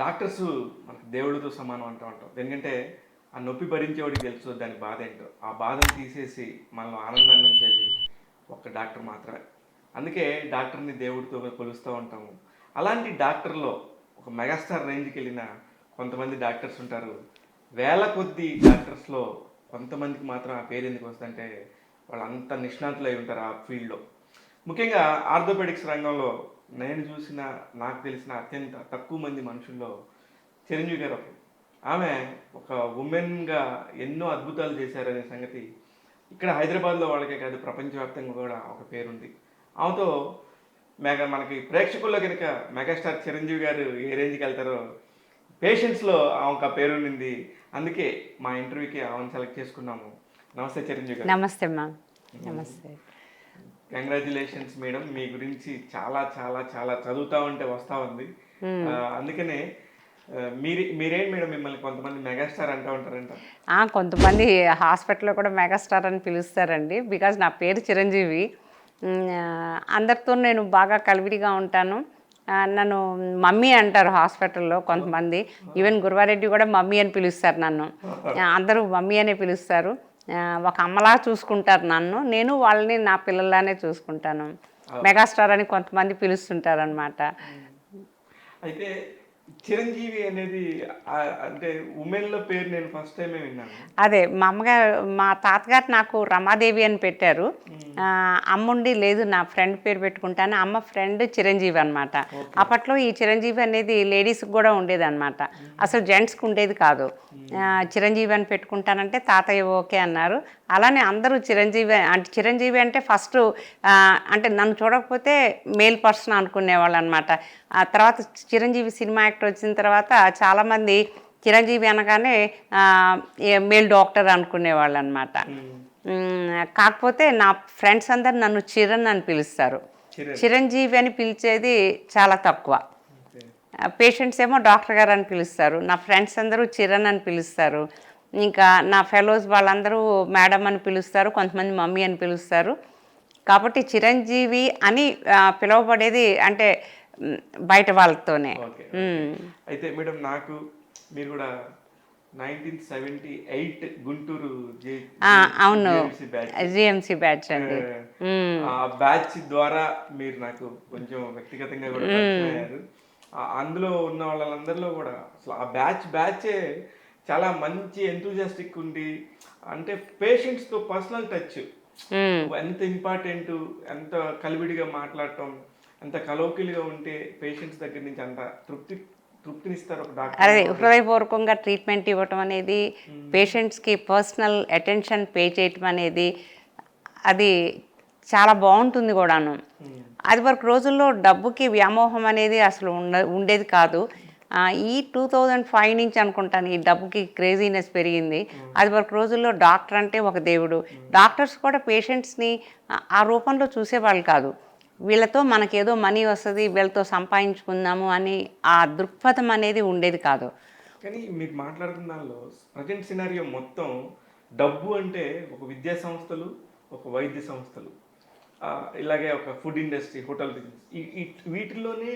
Doctors మనకు దేవుడితో సమానం అంటూ ఉంటాం. ఎందుకంటే ఆ నొప్పి భరించేవాడికి తెలుసు దాని బాధ ఏంటో. ఆ బాధను తీసేసి మనలో ఆనందాన్ని ఉంచేది ఒక్క డాక్టర్ మాత్రమే. అందుకే డాక్టర్ని దేవుడితో కొలుస్తూ ఉంటాము. అలాంటి డాక్టర్లో ఒక మెగాస్టార్ రేంజ్కి వెళ్ళిన కొంతమంది డాక్టర్స్ ఉంటారు. వేల కొద్ది డాక్టర్స్లో కొంతమందికి మాత్రం ఆ పేరు ఎందుకు వస్తుందంటే వాళ్ళు అంత నిష్ణాతులు అయి ఉంటారు ఆ ఫీల్డ్లో. ముఖ్యంగా ఆర్థోపెడిక్స్ రంగంలో నేను చూసిన నాకు తెలిసిన అత్యంత తక్కువ మంది మనుషుల్లో చిరంజీవి గారు ఒకరు. ఆమె ఒక ఉమెన్గా ఎన్నో అద్భుతాలు చేశారనే సంగతి ఇక్కడ హైదరాబాద్లో వాళ్ళకే కాదు ప్రపంచవ్యాప్తంగా కూడా ఒక పేరుంది. ఆమెతో మనకి ప్రేక్షకుల్లో కనుక మెగాస్టార్ చిరంజీవి గారు ఏ రేంజ్కి వెళ్తారో పేషెంట్స్లో ఆమెకు ఆ పేరుండింది. అందుకే మా ఇంటర్వ్యూకి ఆమెను సెలెక్ట్ చేసుకున్నాము. నమస్తే చిరంజీవి గారు. నమస్తే మ్యామ్. నమస్తే. Congratulations madam. మీ గురించి చాలా చాలా చాలా చదువుతా ఉంటే వస్తూ ఉంది. అందుకనే మీరేంటి మేడం, మిమ్మల్ని కొంతమంది మెగాస్టార్ అంటూ ఉంటారంట. కొంతమంది హాస్పిటల్లో కూడా మెగాస్టార్ అని పిలుస్తారండి. బికాజ్ నా పేరు చిరంజీవి. అందరితో నేను బాగా కలివిడిగా ఉంటాను. నన్ను మమ్మీ అంటారు హాస్పిటల్లో కొంతమంది. ఈవెన్ గురువారెడ్డి కూడా మమ్మీ అని పిలుస్తారు నన్ను. అందరూ మమ్మీ అనే పిలుస్తారు. ఒక అమ్మలా చూసుకుంటారు నన్ను. నేను వాళ్ళని నా పిల్లల్లానే చూసుకుంటాను. మెగాస్టార్ అని కొంతమంది పిలుస్తుంటారు అనమాట. అయితే చిరంజీవి అనేది అంటే ఉమెన్లో పేరు నేను ఫస్ట్ టైమే విన్నాను. అదే మా అమ్మగారు, మా తాతగారు నాకు రమాదేవి అని పెట్టారు. అమ్ముండి లేదు నా ఫ్రెండ్ పేరు పెట్టుకుంటాను. అమ్మ ఫ్రెండ్ చిరంజీవి అనమాట. అప్పట్లో ఈ చిరంజీవి అనేది లేడీస్కి కూడా ఉండేది అనమాట. అసలు జెంట్స్కి ఉండేది కాదు. చిరంజీవి అని పెట్టుకుంటానంటే తాతయ్య ఓకే అన్నారు. అలానే అందరూ చిరంజీవి అంటే ఫస్ట్ అంటే నన్ను చూడకపోతే మేల్ పర్సన్ అనుకునేవాళ్ళు అనమాట. ఆ తర్వాత చిరంజీవి సినిమా యాక్టర్ వచ్చిన తర్వాత చాలామంది చిరంజీవి అనగానే మేల్ డాక్టర్ అనుకునేవాళ్ళు అనమాట. కాకపోతే నా ఫ్రెండ్స్ అందరు నన్ను చిరణ్ అని పిలుస్తారు. చిరంజీవి అని పిలిచేది చాలా తక్కువ. పేషెంట్స్ ఏమో డాక్టర్ గారు అని పిలుస్తారు. నా ఫ్రెండ్స్ అందరూ చిరణ్ అని పిలుస్తారు. ఇంకా నా ఫెలోస్ వాళ్ళందరూ మేడం అని పిలుస్తారు. కొంతమంది మమ్మీ అని పిలుస్తారు. కాబట్టి చిరంజీవి అని పిలువబడేది అంటే బయట వాళ్ళతోనే. అయితే మేడం, నాకు మీరు కూడా 1978 గుంటూరు అవును, జిఎంసి బ్యాచ్ అండి. ఆ బ్యాచ్ ద్వారా మీరు నాకు కొంచెం వ్యక్తిగతంగా కూడా పరిచయం అయ్యారు. అందులో ఉన్న వాళ్ళందరిలో కూడా అసలు ఆ బ్యాచే చాలా మంచి ఎంతూజియాస్టిక్ ఉండి, అంటే పేషెంట్స్తో పర్సనల్ టచ్ ఎంత ఇంపార్టెంట్, ఎంత కలివిడిగా మాట్లాడటం, ఎంత కలోకిలుగా ఉంటే పేషెంట్స్ దగ్గర నుంచి అంత తృప్తినిస్తారు ఒక డాక్టర్. అదే హృదయపూర్వకంగా ట్రీట్మెంట్ ఇవ్వటం అనేది, పేషెంట్స్కి పర్సనల్ అటెన్షన్ పే చేయటం అనేది అది చాలా బాగుంటుంది కూడాను. అది వరకు రోజుల్లో డబ్బుకి వ్యామోహం అనేది అసలు ఉండేది కాదు. ఈ 2005 నుంచి అనుకుంటాను ఈ డబ్బుకి క్రేజీనెస్ పెరిగింది. అది వరకు రోజుల్లో డాక్టర్ అంటే ఒక దేవుడు. డాక్టర్స్ కూడా పేషెంట్స్ని ఆ రూపంలో చూసేవాళ్ళు కాదు. వీళ్ళతో మనకేదో మనీ వస్తుంది, వీళ్ళతో సంపాదించుకుందాము అని ఆ దృక్పథం అనేది ఉండేది కాదు. కానీ మీరు మాట్లాడుతున్న దానిలో ప్రజెంట్ సినారియో మొత్తం డబ్బు అంటే ఒక విద్యా సంస్థలు, ఒక వైద్య సంస్థలు, ఇలాగే ఒక ఫుడ్ ఇండస్ట్రీ, హోటల్ బిజినెస్, వీటిల్లోనే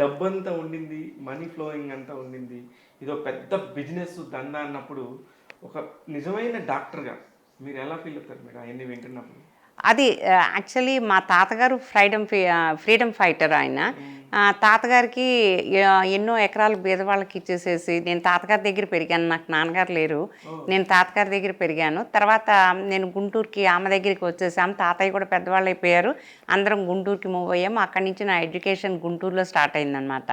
డబ్బు అంతా ఉండింది, మనీ ఫ్లోయింగ్ అంతా ఉండింది. ఇదో పెద్ద బిజినెస్ దందా అన్నప్పుడు ఒక నిజమైన డాక్టర్గా మీరు ఎలా ఫీల్ అవుతారు మేడం అవన్నీ వింటున్నప్పుడు? అది యాక్చువల్లీ మా తాతగారు ఫ్రీడమ్ ఫైటర్. ఆయన తాతగారికి ఎన్నో ఎకరాలు బీదవాళ్ళకి ఇచ్చేసేసి, నేను తాతగారి దగ్గర పెరిగాను. నాకు నాన్నగారు లేరు, నేను తాతగారి దగ్గర పెరిగాను. తర్వాత నేను గుంటూరుకి ఆమె దగ్గరికి వచ్చేసాము. తాతయ్య కూడా పెద్దవాళ్ళు అయిపోయారు. అందరం గుంటూరుకి మూవ్ అయ్యాము. అక్కడి నుంచి నా ఎడ్యుకేషన్ గుంటూరులో స్టార్ట్ అయిందనమాట.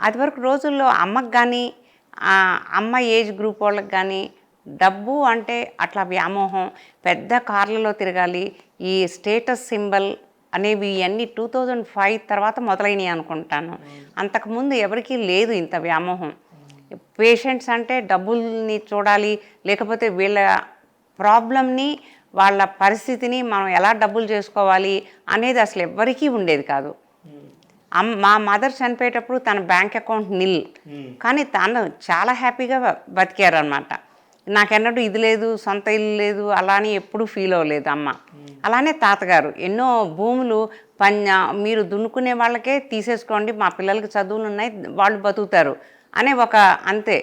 అది వరకు రోజుల్లో అమ్మకు కానీ, అమ్మ ఏజ్ గ్రూప్ వాళ్ళకి కానీ డబ్బు అంటే అట్లా వ్యామోహం, పెద్ద కార్లలో తిరగాలి, ఈ స్టేటస్ సింబల్ అనేవి ఇవన్నీ 2005 తర్వాత మొదలైనవి అనుకుంటాను. అంతకుముందు ఎవరికీ లేదు ఇంత వ్యామోహం. పేషెంట్స్ అంటే డబ్బుల్ని చూడాలి, లేకపోతే వీళ్ళ ప్రాబ్లమ్ని, వాళ్ళ పరిస్థితిని మనం ఎలా డబ్బులు చేసుకోవాలి అనేది అసలు ఎవ్వరికీ ఉండేది కాదు. మా మదర్ చనిపోయేటప్పుడు తన బ్యాంక్ అకౌంట్ నిల్, కానీ తను చాలా హ్యాపీగా బతికారనమాట. నాకెన్నడూ ఇది లేదు, సొంత ఇల్లు లేదు అలా అని ఎప్పుడూ ఫీల్ అవ్వలేదు అమ్మ. అలానే తాతగారు ఎన్నో భూములు మీరు దున్నుకునే వాళ్ళకే తీసేసుకోండి, మా పిల్లలకి చదువులు ఉన్నాయి, వాళ్ళు బతుకుతారు అనే ఒక అంతే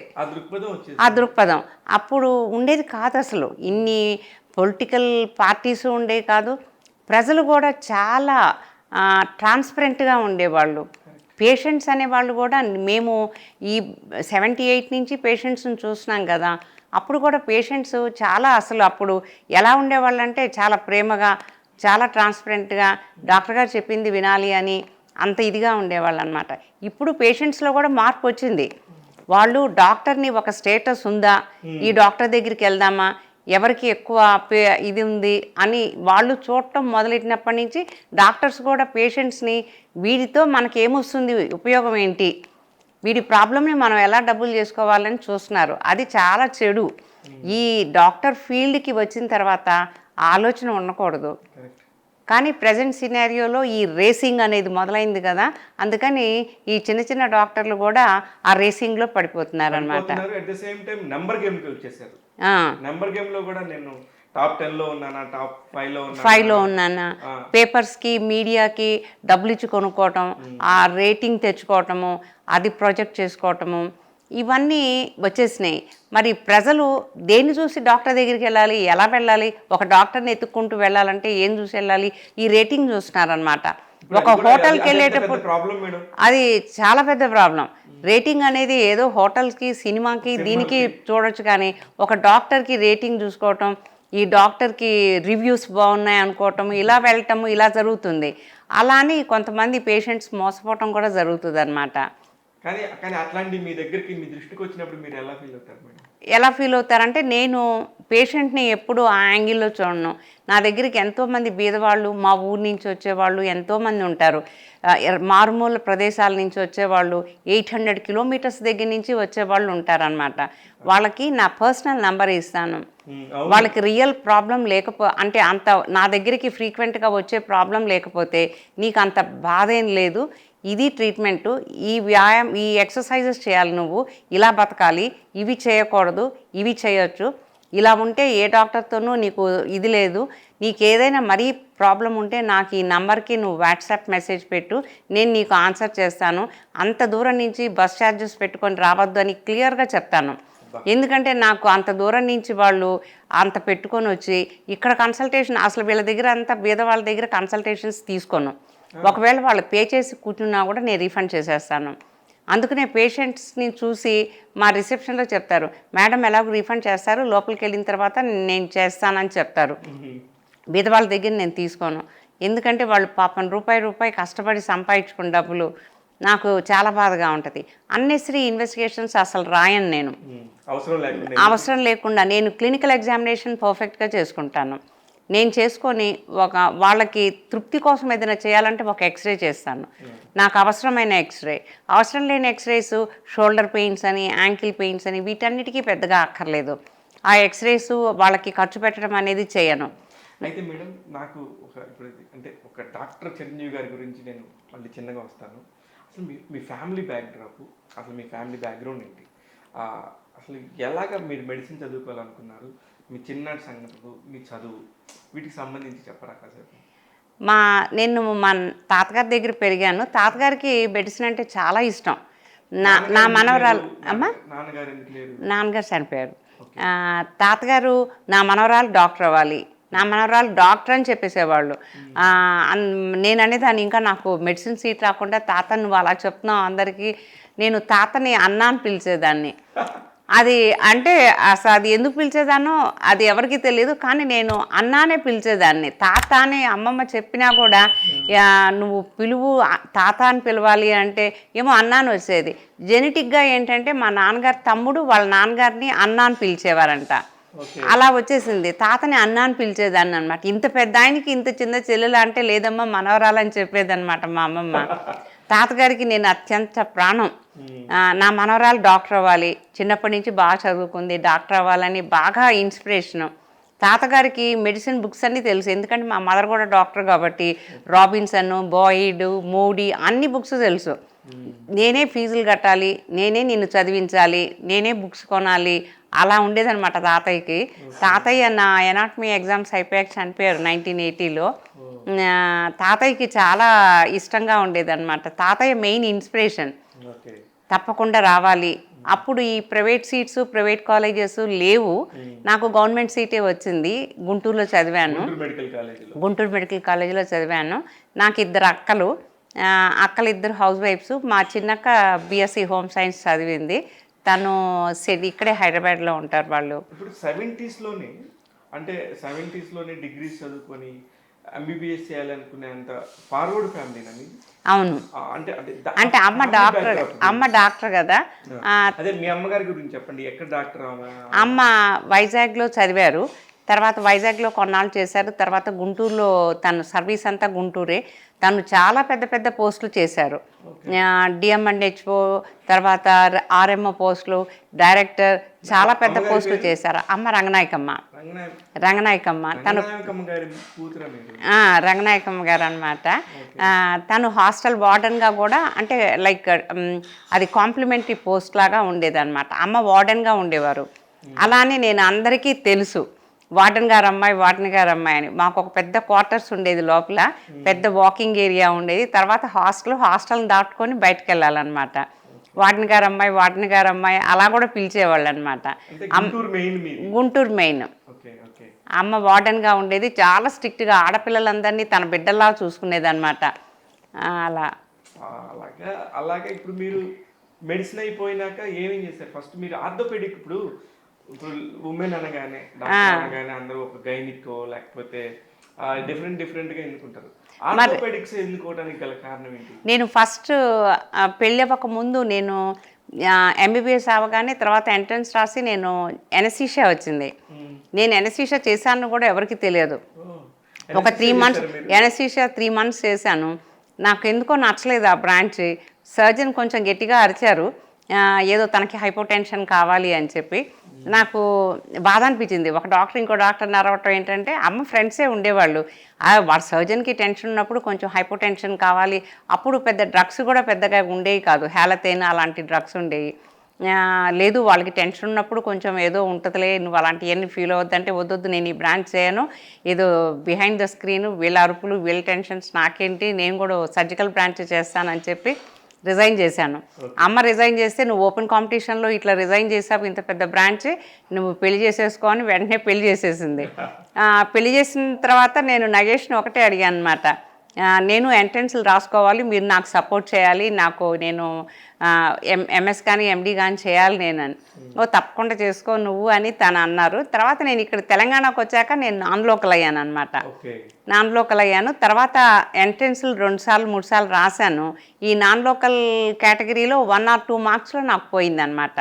ఆ దృక్పథం అప్పుడు ఉండేది కాదు. అసలు ఇన్ని పొలిటికల్ పార్టీస్ ఉండేవి కాదు. ప్రజలు కూడా చాలా ట్రాన్స్పరెంట్గా ఉండేవాళ్ళు. పేషెంట్స్ అనేవాళ్ళు కూడా మేము ఈ 78 నుంచి పేషెంట్స్ని చూస్తున్నాం కదా, అప్పుడు కూడా పేషెంట్స్ చాలా అసలు అప్పుడు ఎలా ఉండేవాళ్ళు అంటే చాలా ప్రేమగా, చాలా ట్రాన్స్పరెంట్గా డాక్టర్ గారు చెప్పింది వినాలి అని అంత ఇదిగా ఉండేవాళ్ళు అనమాట. ఇప్పుడు పేషెంట్స్లో కూడా మార్పు వచ్చింది. వాళ్ళు డాక్టర్ని ఒక స్టేటస్ ఉందా, ఈ డాక్టర్ దగ్గరికి వెళ్దామా, ఎవరికి ఎక్కువ ఇది ఉంది అని వాళ్ళు చూడటం మొదలెట్టినప్పటి నుంచి డాక్టర్స్ కూడా పేషెంట్స్ని వీడితో మనకేమొస్తుంది, ఉపయోగం ఏంటి, వీడి ప్రాబ్లమ్ని మనం ఎలా డబ్బులు చేసుకోవాలని చూస్తున్నారు. అది చాలా చెడు. ఈ డాక్టర్ ఫీల్డ్కి వచ్చిన తర్వాత ఆలోచన ఉండకూడదు. కానీ ప్రజెంట్ సినారియోలో ఈ రేసింగ్ అనేది మొదలైంది కదా, అందుకని ఈ చిన్న చిన్న డాక్టర్లు కూడా ఆ రేసింగ్లో పడిపోతున్నారు అనమాట. నెంబర్ గేమ్లో కూడా నేను టాప్ 10లో ఉన్నానా, టాప్ 5లో ఉన్నానా, పేపర్స్కి మీడియాకి డబ్బులు ఇచ్చి కొనుక్కోవటం, ఆ రేటింగ్ తెచ్చుకోవటము, అది ప్రొజెక్ట్ చేసుకోవటము, ఇవన్నీ వచ్చేసినాయి. మరి ప్రజలు దేన్ని చూసి డాక్టర్ దగ్గరికి వెళ్ళాలి, ఎలా వెళ్ళాలి, ఒక డాక్టర్ని ఎత్తుక్కుంటూ వెళ్ళాలంటే ఏం చూసి వెళ్ళాలి, ఈ రేటింగ్ చూస్తున్నారనమాట. ఒక హోటల్కి వెళ్ళేటప్పుడు అది చాలా పెద్ద ప్రాబ్లం. రేటింగ్ అనేది ఏదో హోటల్కి, సినిమాకి, దీనికి చూడొచ్చు, కానీ ఒక డాక్టర్కి రేటింగ్ చూసుకోవటం, ఈ డాక్టర్కి రివ్యూస్ బాగున్నాయి అనుకోవటం, ఇలా వెళ్ళటము, ఇలా జరుగుతుంది. అలా అని కొంతమంది పేషెంట్స్ మోసపోవటం కూడా జరుగుతుంది అనమాట. కానీ అట్లాంటి మీ దగ్గరికి మీ దృష్టికి వచ్చినప్పుడు మీరు ఎలా ఫీల్ అవుతారు మేడం? ఎలా ఫీల్ అవుతారంటే, నేను పేషెంట్ని ఎప్పుడు ఆ యాంగిల్లో చూడను. నా దగ్గరికి ఎంతోమంది బీదవాళ్ళు, మా ఊరి నుంచి వచ్చేవాళ్ళు ఎంతోమంది ఉంటారు, మారుమూల ప్రదేశాల నుంచి వచ్చేవాళ్ళు, 800 కిలోమీటర్స్ దగ్గర నుంచి వచ్చేవాళ్ళు ఉంటారనమాట. వాళ్ళకి నా పర్సనల్ నెంబర్ ఇస్తాను. వాళ్ళకి రియల్ ప్రాబ్లం అంటే అంత నా దగ్గరికి ఫ్రీక్వెంట్గా వచ్చే ప్రాబ్లం లేకపోతే నీకు అంత బాధ ఏం లేదు, ఇది ట్రీట్మెంటు, ఈ ఎక్సర్సైజెస్ చేయాలి, నువ్వు ఇలా బతకాలి, ఇవి చేయకూడదు, ఇవి చేయొచ్చు, ఇలా ఉంటే ఏ డాక్టర్తోనూ నీకు ఇది లేదు, నీకు ఏదైనా మరీ ప్రాబ్లం ఉంటే నాకు ఈ నంబర్కి నువ్వు వాట్సాప్ మెసేజ్ పెట్టు, నేను నీకు ఆన్సర్ చేస్తాను, అంత దూరం నుంచి బస్ ఛార్జెస్ పెట్టుకొని రావద్దు అని క్లియర్గా చెప్తాను. ఎందుకంటే నాకు అంత దూరం నుంచి వాళ్ళు అంత పెట్టుకొని వచ్చి ఇక్కడ కన్సల్టేషన్, అసలు వీళ్ళ దగ్గర అంతా బీద వాళ్ళ దగ్గర కన్సల్టేషన్స్ తీసుకోను. ఒకవేళ వాళ్ళు పే చేసి కూర్చున్నా కూడా నేను రీఫండ్ చేసేస్తాను. అందుకనే పేషెంట్స్ని చూసి మా రిసెప్షన్లో చెప్తారు, మేడం ఎలాగో రీఫండ్ చేస్తారు, లోపలికి వెళ్ళిన తర్వాత నేను చేస్తానని చెప్తారు. బీద వాళ్ళ దగ్గర నేను తీసుకోను. ఎందుకంటే వాళ్ళు పాపం రూపాయి కష్టపడి సంపాదించుకున్న డబ్బులు నాకు చాలా బాధగా ఉంటుంది. అన్నెసరీ ఇన్వెస్టిగేషన్స్ అసలు రాయను నేను, అవసరం లేకుండా. నేను క్లినికల్ ఎగ్జామినేషన్ పర్ఫెక్ట్గా చేసుకుంటాను. నేను చేసుకొని వాళ్ళకి తృప్తి కోసం ఏదైనా చేయాలంటే ఒక ఎక్స్రే చేస్తాను, నాకు అవసరమైన ఎక్స్రే. అవసరం లేని ఎక్స్రేస్ షోల్డర్ పెయిన్స్ అని, యాంకిల్ పెయిన్స్ అని, వీటన్నిటికీ పెద్దగా అక్కర్లేదు. ఆ ఎక్స్రేస్ వాళ్ళకి ఖర్చు పెట్టడం అనేది చేయను. అయితే మేడం, నాకు ఒక డాక్టర్ చిరంజీవి గారి గురించి నేను మళ్ళీ చిన్నగా వస్తాను. అసలు మీ ఫ్యామిలీ బ్యాక్డ్రాప్, అసలు మీ ఫ్యామిలీ బ్యాక్గ్రౌండ్ ఏంటి, అసలు ఎలాగ మీరు మెడిసిన్ చదువుకోవాలనుకున్నారు, మీ చిన్నటి సంగతులు, మీ చదువు, వీటికి సంబంధించి చెప్పరా కాసేపు? నేను మా తాతగారి దగ్గర పెరిగాను. తాతగారికి మెడిసిన్ అంటే చాలా ఇష్టం. నా మనవరాలు నాన్నగారు చనిపోయారు. తాతగారు నా మనవరాలు డాక్టర్ అవ్వాలి, నా మనవరాలు డాక్టర్ అని చెప్పేసేవాళ్ళు. నేను అనేదాన్ని, ఇంకా నాకు మెడిసిన్ సీట్ రాకుండా తాత నువ్వు అలా చెప్తున్నావు అందరికీ, నేను తాతని అన్న అని పిలిచేదాన్ని. అది అంటే అసలు అది ఎందుకు పిలిచేదానో అది ఎవరికి తెలియదు, కానీ నేను అన్నానే పిలిచేదాన్ని. తాత అని అమ్మమ్మ చెప్పినా కూడా నువ్వు పిలువు, తాత అని పిలవాలి అంటే ఏమో అన్నాను వచ్చేది. జెనెటిక్గా ఏంటంటే మా నాన్నగారి తమ్ముడు వాళ్ళ నాన్నగారిని అన్నా అని పిలిచేవారంట. అలా వచ్చేసింది, తాతని అన్నా అని పిలిచేదాన్ని అనమాట. ఇంత పెద్ద ఆయనకి ఇంత చిన్న చెల్లెలు అంటే లేదమ్మా మనవరాలని చెప్పేదన్నమాట మా అమ్మమ్మ. తాతగారికి నేను అత్యంత ప్రాణం. నా మనవరాలు డాక్టర్ అవ్వాలి, చిన్నప్పటి నుంచి బాగా చదువుకుంది, డాక్టర్ అవ్వాలని బాగా ఇన్స్పిరేషను. తాతగారికి మెడిసిన్ బుక్స్ అన్నీ తెలుసు, ఎందుకంటే మా మదర్ కూడా డాక్టర్ కాబట్టి రాబిన్సన్, బాయిడ్, మోడీ అన్ని బుక్స్ తెలుసు. నేనే ఫీజులు కట్టాలి, నేనే నిన్ను చదివించాలి, నేనే బుక్స్ కొనాలి, అలా ఉండేదన్నమాట తాతయ్యకి. తాతయ్య నా ఎనాటమీ ఎగ్జామ్స్ అయిపోయాక చనిపోయారు 1980లో. తాతయ్యకి చాలా ఇష్టంగా ఉండేదన్నమాట. తాతయ్య మెయిన్ ఇన్స్పిరేషన్, తప్పకుండా రావాలి. అప్పుడు ఈ ప్రైవేట్ సీట్స్, ప్రైవేట్ కాలేజెస్ లేవు. నాకు గవర్నమెంట్ సీటే వచ్చింది. గుంటూరులో చదివాను, గుంటూరు మెడికల్ కాలేజీలో చదివాను. నాకు 2 అక్కలు, అక్కలు 2 హౌస్ వైఫ్స్. మా చిన్నక్క బీఎస్సీ హోమ్ సైన్స్ చదివింది. తను ఇక్కడే హైదరాబాద్లో ఉంటారు వాళ్ళు. ఇప్పుడు 70sలోనే, అంటే 70sలోనే డిగ్రీస్ చదువుకొని ఎంబీబీఎస్ చేయాలనుకునేంత ఫార్వర్డ్ ఫ్యామిలీనా మీది? అవును. అంటే అమ్మ డాక్టర్ కదా. అదే మీ అమ్మగారి గురించి చెప్పండి. ఎక్కడ డాక్టర్? అమ్మ వైజాగ్లో చదివారు. తర్వాత వైజాగ్లో కొన్నాళ్ళు చేశారు. తర్వాత గుంటూరులో తను సర్వీస్ అంతా గుంటూరే. తను చాలా పెద్ద పెద్ద పోస్టులు చేశారు. డిఎంఎన్హెచ్ఓ, తర్వాత ఆర్ఎంఓ పోస్టులు, డైరెక్టర్, చాలా పెద్ద పోస్టులు చేశారు. అమ్మ రంగనాయకమ్మ. తను రంగనాయకమ్మ గారు అనమాట. తను హాస్టల్ వార్డెన్గా కూడా, అంటే లైక్ అది కాంప్లిమెంటరీ పోస్ట్ లాగా ఉండేదన్నమాట. అమ్మ వార్డెన్గా ఉండేవారు. అలానే నేను అందరికీ తెలుసు వార్డెన్ గారు అమ్మాయి అని. మాకు ఒక పెద్ద క్వార్టర్స్ ఉండేది, లోపల పెద్ద వాకింగ్ ఏరియా ఉండేది. తర్వాత హాస్టల్ని దాటుకొని బయటకు వెళ్ళాలన్నమాట. వార్డెన్ గారు అమ్మాయి అలా కూడా పిలిచేవాళ్ళు అనమాట. గుంటూరు మెయిన్. అమ్మ వార్డెన్గా ఉండేది. చాలా స్ట్రిక్ట్గా ఆడపిల్లలందరినీ తన బిడ్డల్లా చూసుకునేది అనమాట. అలాగే ఇప్పుడు మీరు మెడిసిన్ అయిపోయినాక ఏమేం చేస్తారు? ఫస్ట్ మీరు ఆర్థోపెడిక్, ఇప్పుడు ఉమెన్ అనగానే, డాక్టర్ అనగానే అందరూ ఒక గైనిక్ లేకపోతే డిఫరెంట్గా ఎన్నుకుంటారు. ఆర్థోపెడిక్స్ ఎన్నుకోవడానికి గల కారణం ఏంటి? నేను ఫస్ట్ పెళ్ళి అవ్వక ముందు నేను ఎంబీబీఎస్ అవ్వగానే తర్వాత ఎంట్రన్స్ రాసి నేను ఎనస్థీషియా వచ్చింది. నేను ఎనస్థీషియా చేశాను కూడా ఎవరికి తెలియదు. ఒక 3 months ఎనస్థీషియా 3 months చేశాను. నాకు ఎందుకో నచ్చలేదు ఆ బ్రాంచ్. సర్జన్ కొంచెం గట్టిగా అరిచారు, ఏదో తనకి హైపోటెన్షన్ కావాలి అని చెప్పి. నాకు బాధ అనిపించింది. ఒక డాక్టర్ ఇంకో డాక్టర్ నరవటం ఏంటంటే, అమ్మ ఫ్రెండ్సే ఉండేవాళ్ళు. వాళ్ళ సర్జన్కి టెన్షన్ ఉన్నప్పుడు కొంచెం హైపోటెన్షన్ కావాలి. అప్పుడు పెద్ద డ్రగ్స్ కూడా పెద్దగా ఉండేవి కాదు, హ్యాలతేన్ అలాంటి డ్రగ్స్ ఉండేవి. లేదు వాళ్ళకి టెన్షన్ ఉన్నప్పుడు కొంచెం ఏదో ఉంటుందిలే, నువ్వు అలాంటివన్నీ ఫీల్ అవ్వద్దంటే, వద్దొద్దు నేను ఈ బ్రాంచ్ చేయను, ఏదో బిహైండ్ ద స్క్రీన్ వీళ్ళ అరుపులు వీళ్ళ టెన్షన్స్ నాకేంటి, నేను కూడా సర్జికల్ బ్రాంచ్ చేస్తానని చెప్పి రిజైన్ చేశాను. అమ్మ రిజైన్ చేస్తే, నువ్వు ఓపెన్ కాంపిటీషన్లో ఇట్లా రిజైన్ చేసావు, ఇంత పెద్ద బ్రాంచ్, నువ్వు పెళ్లి చేసేసుకోని వెంటనే పెళ్లి చేసేసింది. పెళ్లి చేసిన తర్వాత నేను నగేష్ని ఒకటే అడిగాను అనమాట, నేను ఎంట్రన్స్లు రాసుకోవాలి, మీరు నాకు సపోర్ట్ చేయాలి, నేను ఎంఎస్ కానీ ఎండి కానీ చేయాలి నేనని. తప్పకుండా చేసుకో నువ్వు అని తను అన్నారు. తర్వాత నేను ఇక్కడ తెలంగాణకు వచ్చాక నేను నాన్ లోకల్ అయ్యాను అనమాట. నాన్ లోకల్ అయ్యాను. తర్వాత ఎంట్రన్స్లు 2 సార్లు 3 సార్లు రాశాను. ఈ నాన్ లోకల్ కేటగిరీలో 1 or 2 మార్క్స్లో నాకు పోయిందనమాట.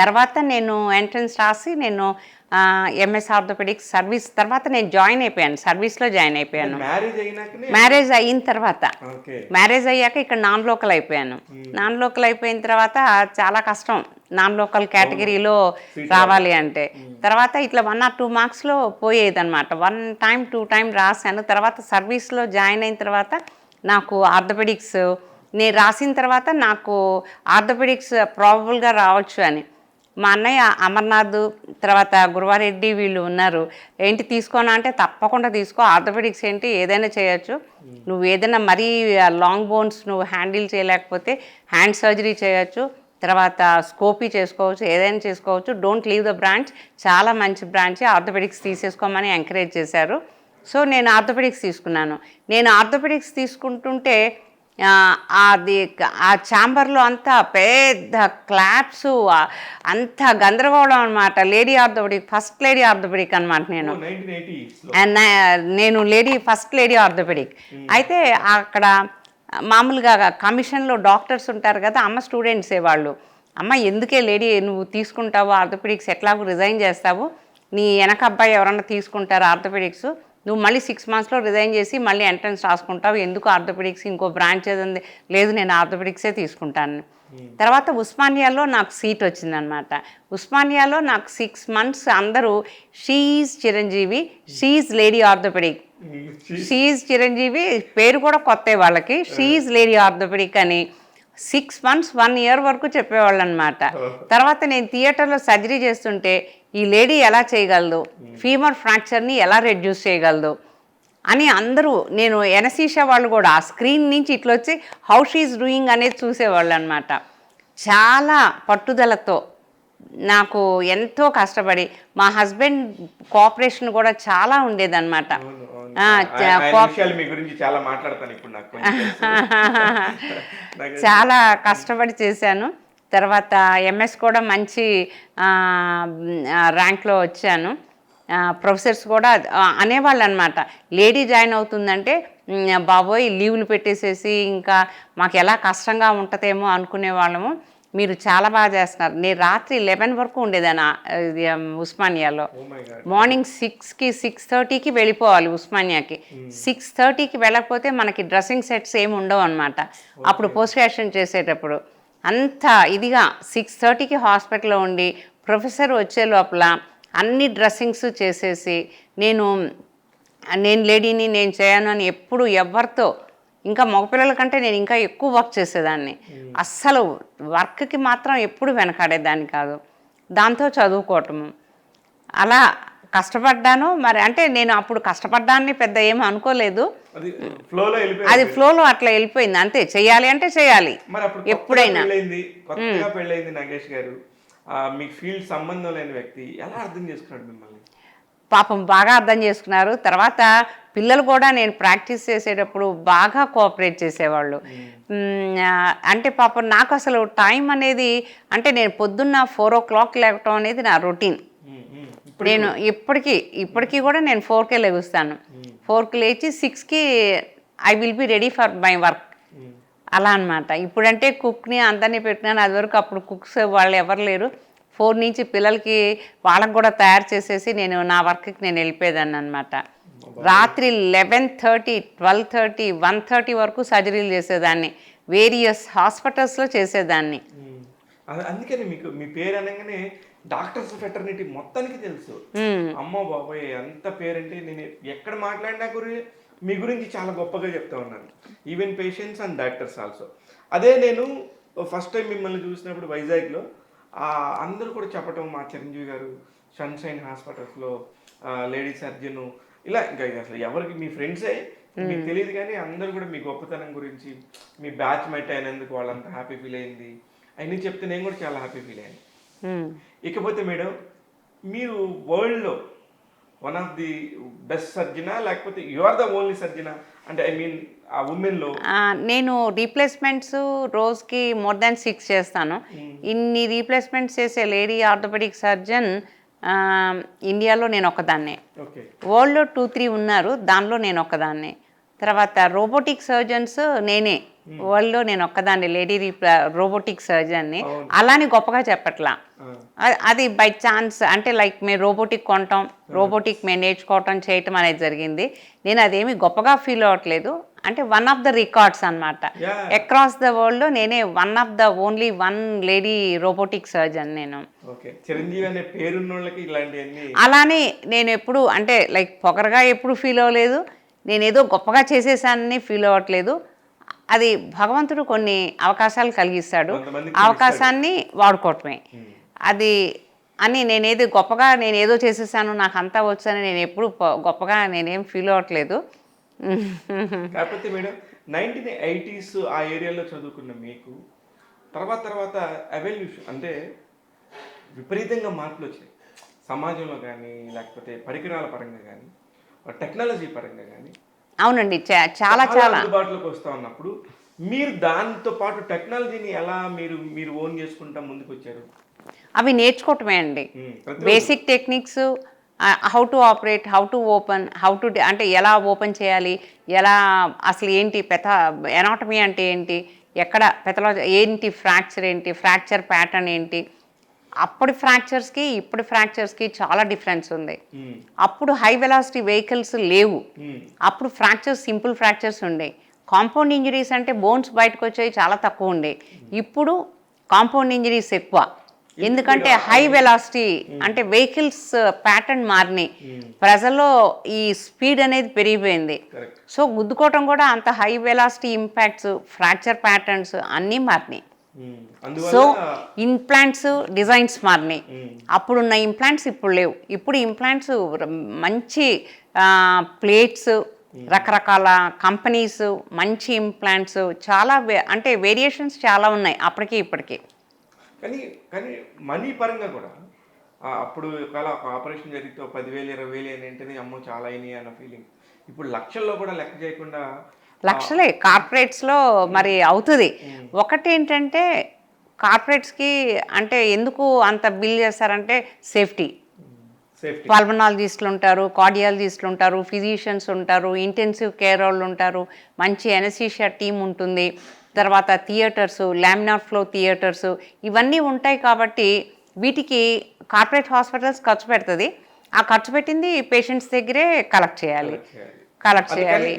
తర్వాత నేను ఎంట్రన్స్ రాసి నేను ఎంఎస్ ఆర్థోపెడిక్స్ సర్వీస్ తర్వాత నేను సర్వీస్లో జాయిన్ అయిపోయాను. మ్యారేజ్ అయిన తర్వాత, మ్యారేజ్ అయ్యాక ఇక్కడ నాన్ లోకల్ అయిపోయాను. నాన్ లోకల్ అయిపోయిన తర్వాత చాలా కష్టం నాన్ లోకల్ కేటగిరీలో రావాలి అంటే. తర్వాత ఇట్లా 1 or 2 మార్క్స్లో పోయేదన్నమాట. 1 time 2 time రాశాను. తర్వాత సర్వీస్లో జాయిన్ అయిన తర్వాత నాకు ఆర్థోపెడిక్స్ నేను రాసిన తర్వాత నాకు ఆర్థోపెడిక్స్ ప్రాబబుల్గా రావచ్చు అని మా అన్నయ్య అమర్నాథ్, తర్వాత గురువారెడ్డి వీళ్ళు ఉన్నారు. ఏంటి తీసుకోనా అంటే, తప్పకుండా తీసుకో, ఆర్థోపెడిక్స్ ఏంటి ఏదైనా చేయొచ్చు, నువ్వు ఏదైనా మరీ లాంగ్ బోన్స్ నువ్వు హ్యాండిల్ చేయలేకపోతే హ్యాండ్ సర్జరీ చేయొచ్చు, తర్వాత స్కోపీ చేసుకోవచ్చు, ఏదైనా చేసుకోవచ్చు, డోంట్ లీవ్ ద బ్రాంచ్, చాలా మంచి బ్రాంచ్, ఆర్థోపెడిక్స్ తీసేసుకోమని ఎంకరేజ్ చేశారు. సో నేను ఆర్థోపెడిక్స్ తీసుకున్నాను. నేను ఆర్థోపెడిక్స్ తీసుకుంటుంటే అది ఆ ఛాంబర్లో అంతా పెద్ద క్లాప్స్, అంత గందరగోళం అనమాట. ఫస్ట్ లేడీ ఆర్థోపెడిక్ అనమాట. నేను ఫస్ట్ లేడీ ఆర్థోపెడిక్. అయితే అక్కడ మామూలుగా కమిషన్లో డాక్టర్స్ ఉంటారు కదా, అమ్మ స్టూడెంట్సే వాళ్ళు. అమ్మ ఎందుకే లేడీ నువ్వు తీసుకుంటావు ఆర్థోపెడిక్స్, ఎట్లాగో రిజైన్ చేస్తావు, నీ వెనక అబ్బాయి ఎవరన్నా తీసుకుంటారు ఆర్థోపెడిక్స్, నువ్వు మళ్ళీ 6 monthsలో రిజైన్ చేసి మళ్ళీ ఎంట్రన్స్ రాసుకుంటావు, ఎందుకు ఆర్థోపెడిక్స్, ఇంకో బ్రాంచ్ ఏదంది, లేదు నేను ఆర్థోపెడిక్సే తీసుకుంటాను. తర్వాత ఉస్మానియాలో నాకు సీట్ వచ్చిందనమాట. ఉస్మానియాలో నాకు 6 months అందరూ she is Chiranjeevi, she is lady orthopaedic, she is Chiranjeevi పేరు కూడా కొత్త వాళ్ళకి. షీఈ్ లేడీ ఆర్థోపెడిక్ అని 6 months 1 year వరకు చెప్పేవాళ్ళు అనమాట. తర్వాత నేను థియేటర్లో సర్జరీ చేస్తుంటే ఈ లేడీ ఎలా చేయగలదు, ఫీమర్ ఫ్రాక్చర్ని ఎలా రెడ్యూస్ చేయగలదు అని అందరూ, నేను ఎనసీషా వాళ్ళు కూడా ఆ స్క్రీన్ నుంచి ఇట్లా వచ్చి హౌ షీఈ్ డూయింగ్ అనేది చూసేవాళ్ళు అనమాట. చాలా పట్టుదలతో నాకు ఎంతో కష్టపడి, మా హస్బెండ్ కోఆపరేషన్ కూడా చాలా ఉండేదన్నమాట. మీ గురించి చాలా మాట్లాడతాను ఇప్పుడు నాకు చాలా కష్టపడి చేశాను. తర్వాత ఎంఎస్ కూడా మంచి ర్యాంక్లో వచ్చాను. ప్రొఫెసర్స్ కూడా అనేవాళ్ళు అనమాట, లేడీ జాయిన్ అవుతుందంటే బాబోయ్ లీవ్లు పెట్టేసేసి ఇంకా మాకు ఎలా కష్టంగా ఉంటుందేమో అనుకునే వాళ్ళము. మీరు చాలా బాగా చేస్తున్నారు. నేను రాత్రి 11 వరకు ఉండేదాన్ని ఉస్మానియాలో. మార్నింగ్ 6కి 6:30కి వెళ్ళిపోవాలి ఉస్మానియాకి. 6:30కి వెళ్ళకపోతే మనకి డ్రెస్సింగ్ సెట్స్ ఏమి ఉండవు అనమాట. అప్పుడు పోస్ట్ గ్రాడ్యుయేషన్ చేసేటప్పుడు అంత ఇదిగా 6:30కి హాస్పిటల్లో ఉండి ప్రొఫెసర్ వచ్చే లోపల అన్ని డ్రెస్సింగ్స్ చేసేసి నేను లేడీని నేను చేయను అని ఎప్పుడు ఎవరితో, ఇంకా మగపిల్లల కంటే నేను ఇంకా ఎక్కువ వర్క్ చేసేదాన్ని. అస్సలు వర్క్కి మాత్రం ఎప్పుడు వెనకాడేదాన్ని కాదు. దాంతో చదువుకోవటము అలా కష్టపడ్డాను. మరి అంటే నేను అప్పుడు కష్టపడ్డాన్ని పెద్ద ఏమీ అనుకోలేదు, అది ఫ్లోలో అట్లా వెళ్ళిపోయింది అంతే. చేయాలి అంటే చేయాలి ఎప్పుడైనా. పెళ్ళైంది నాగేష్ గారు, మీకు ఫీల్డ్ సంబంధం లేని వ్యక్తి ఎలా అర్థం చేసుకున్నాడు మిమ్మల్ని? పాపం బాగా అర్థం చేసుకున్నారు. తర్వాత పిల్లలు కూడా నేను ప్రాక్టీస్ చేసేటప్పుడు బాగా కోఆపరేట్ చేసేవాళ్ళు. అంటే పాపం నాకు అసలు టైం అనేది, అంటే నేను పొద్దున్న 4 o'clock లేవటం అనేది నా రొటీన్. నేను ఇప్పటికీ కూడా నేను 4కే లెగుస్తాను. 4కి లేచి 6కి I will be ready for my work అలా అనమాట. ఇప్పుడంటే కుక్ని అందరినీ పెట్టినాను, అది వరకు అప్పుడు కుక్స్ వాళ్ళు ఎవరు లేరు. 4 నుంచి పిల్లలకి వాళ్ళకి కూడా తయారు చేసేసి నేను నా వర్క్కి నేను వెళ్ళిపోయేదాన్ని అనమాట. రాత్రి 11:30, 12:30, 1:30 వరకు సర్జరీలు చేసేదాన్ని, వేరియస్ హాస్పిటల్స్లో చేసేదాన్ని. అందుకని మీకు మీ పేరు అనగానే డాక్టర్స్ ఫెటర్నిటీ మొత్తానికి తెలుసు. అమ్మో బాబోయ్ అంత పేరంటే నేను ఎక్కడ మాట్లాడినా మీ గురించి చాలా గొప్పగా చెప్తా ఉన్నాను. Even patients and doctors also. అదే నేను ఫస్ట్ టైం మిమ్మల్ని చూసినప్పుడు వైజాగ్లో అందరూ కూడా చెప్పటం, మా చిరంజీవి గారు సన్షైన్ హాస్పిటల్స్లో లేడీ సర్జను, ఇలా ఇంకా అసలు ఎవరికి మీ ఫ్రెండ్సే మీకు తెలియదు కానీ అందరూ కూడా మీ గొప్పతనం గురించి, మీ బ్యాచ్ మెట్ అయినందుకు వాళ్ళంతా హ్యాపీ ఫీల్ అయింది అన్నీ చెప్తే నేను కూడా చాలా హ్యాపీ ఫీల్ అయ్యాను. ఇకపోతే మేడం, మీరు వరల్డ్లో వన్ ఆఫ్ ది బెస్ట్ సర్జనా లేకపోతే యు ఆర్ ద ఓన్లీ సర్జనా? అంటే ఐ మీన్ ఆ ఉమెన్లో నేను రీప్లేస్మెంట్స్ రోజుకి మోర్ దాన్ 6 చేస్తాను. ఇన్ని రీప్లేస్మెంట్స్ చేసే లేడీ ఆర్థోపెడిక్ సర్జన్ ఇండియాలో నేను ఒకదాన్నే. వరల్డ్లో 2-3 ఉన్నారు, దానిలో నేను ఒకదాన్నే. తర్వాత రోబోటిక్ సర్జన్స్ నేనే వరల్డ్లో నేను ఒక్కదాన్ని లేడీ రోబోటిక్ సర్జన్ని. అలాని గొప్పగా చెప్పట్లా, అది బై ఛాన్స్. అంటే లైక్ మేము రోబోటిక్ కొనటం, రోబోటిక్ మేము నేర్చుకోవటం చేయటం అనేది జరిగింది. నేను అదేమి గొప్పగా ఫీల్ అవ్వట్లేదు. అంటే వన్ ఆఫ్ ద రికార్డ్స్ అనమాట అక్రాస్ ద వరల్డ్లో నేనే one of the only 1 lady robotic surgeon నేను. అలానే నేను ఎప్పుడు అంటే లైక్ పొగరగా ఎప్పుడు ఫీల్ అవ్వలేదు, నేనేదో గొప్పగా చేసేసానని ఫీల్ అవ్వట్లేదు. అది భగవంతుడు కొన్ని అవకాశాలు కలిగిస్తాడు, అవకాశాన్ని వాడుకోవటమే అది అని. నేనేది గొప్పగా నేనేదో చేసేసాను నాకు అంతా వచ్చని నేను ఎప్పుడు గొప్పగా నేనేం ఫీల్ అవ్వట్లేదు. కాకపోతే మేడం 1980s ఆ ఏరియాలో చదువుకున్న మీకు తర్వాత ఎవల్యూషన్ అంటే విపరీతంగా మార్పులు వచ్చాయి సమాజంలో కానీ, లేకపోతే పరికరాల పరంగా కానీ, టెక్నాలజీ పరంగా కానీ. అవునండి, చాలా చాలా అందుబాటులోకి వస్తూ ఉన్నప్పుడు మీరు దాంతో పాటు టెక్నాలజీని ఎలా మీరు ఓన్ చేసుకుంటా ముందుకు వచ్చారు? అవి నేర్చుకోవటమే అండి. Basic techniques, how to operate, how to open, how to అంటే ఎలా ఓపెన్ చేయాలి, ఎలా అసలు ఏంటి ఎనాటమీ అంటే ఏంటి, ఎక్కడ పెథాలజీ ఏంటి, ఫ్రాక్చర్ ఏంటి, ఫ్రాక్చర్ ప్యాటర్న్ ఏంటి. అప్పుడు ఫ్రాక్చర్స్కి ఇప్పుడు ఫ్రాక్చర్స్కి చాలా డిఫరెన్స్ ఉంది. అప్పుడు హై వెలాసిటీ వెహికల్స్ లేవు, అప్పుడు ఫ్రాక్చర్స్ సింపుల్ ఫ్రాక్చర్స్ ఉండే. కాంపౌండ్ ఇంజరీస్ అంటే బోన్స్ బయటకు వచ్చేవి చాలా తక్కువ ఉండే. ఇప్పుడు కాంపౌండ్ ఇంజరీస్ ఎక్కువ. ఎందుకంటే హై వెలాసిటీ అంటే వెహికల్స్ ప్యాటర్న్ మారినాయి, ప్రజల్లో ఈ స్పీడ్ అనేది పెరిగిపోయింది. సో గుద్దుకోవటం కూడా అంత high velocity impacts, fracture patterns అన్నీ మారినాయి. సో ఇంప్లాంట్స్ డిజైన్స్ మారినాయి. అప్పుడున్న ఇంప్లాంట్స్ ఇప్పుడు లేవు. ఇప్పుడు ఇంప్లాంట్స్ మంచి ప్లేట్స్, రకరకాల కంపెనీస్, మంచి ఇంప్లాంట్స్, చాలా అంటే వేరియేషన్స్ చాలా ఉన్నాయి అప్పటికి ఇప్పటికి. కానీ మనీ పరంగా కూడా అప్పుడు ఒకవేళ ఒక ఆపరేషన్ జరిగితే 10,000 20,000 అని ఏంటది, అమ్మో చాలా అయినాయి అన్న ఫీలింగ్. ఇప్పుడు లక్షల్లో కూడా లెక్క చేయకుండా లక్షలే కార్పొరేట్స్లో మరి అవుతుంది. ఒకటి ఏంటంటే కార్పొరేట్స్కి అంటే ఎందుకు అంత బిల్ చేస్తారంటే సేఫ్టీ. పల్మనాలజిస్టులు ఉంటారు, కార్డియాలజిస్టులు ఉంటారు, ఫిజిషియన్స్ ఉంటారు, ఇంటెన్సివ్ కేర్ వాళ్ళు ఉంటారు, మంచి ఎనస్థీషియా టీం ఉంటుంది, తర్వాత థియేటర్స్, లామినార్ ఫ్లో థియేటర్స్ ఇవన్నీ ఉంటాయి. కాబట్టి వీటికి కార్పొరేట్ హాస్పిటల్స్ ఖర్చు పెడుతుంది. ఆ ఖర్చు పెట్టింది పేషెంట్స్ దగ్గరే కలెక్ట్ చేయాలి.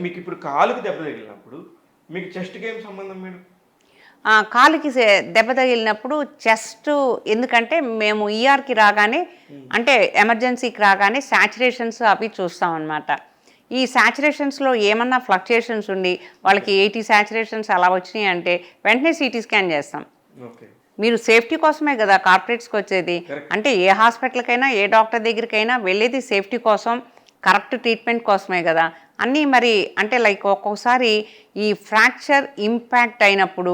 మీకు ఇప్పుడు కాలుకి దెబ్బ తగిలినప్పుడు మీకు చెస్ట్కి ఏం సంబంధం మేడం? కాలుకి దెబ్బ తగిలినప్పుడు చెస్ట్, ఎందుకంటే మేము ఈఆర్కి రాగానే అంటే ఎమర్జెన్సీకి రాగానే శాచురేషన్స్ అవి చూస్తాం అన్నమాట. ఈ శాచురేషన్స్లో ఏమన్నా ఫ్లక్చుయేషన్స్ ఉండి వాళ్ళకి 80 శాచురేషన్స్ అలా వచ్చినాయి అంటే వెంటనే సిటీ స్కాన్ చేస్తాం. మీరు సేఫ్టీ కోసమే కదా కార్పొరేట్స్కి వచ్చేది. అంటే ఏ హాస్పిటల్కైనా ఏ డాక్టర్ దగ్గరికైనా వెళ్ళేది సేఫ్టీ కోసం, కరెక్ట్ ట్రీట్మెంట్ కోసమే కదా అన్నీ. మరి అంటే లైక్ ఒక్కొక్కసారి ఈ ఫ్రాక్చర్ ఇంపాక్ట్ అయినప్పుడు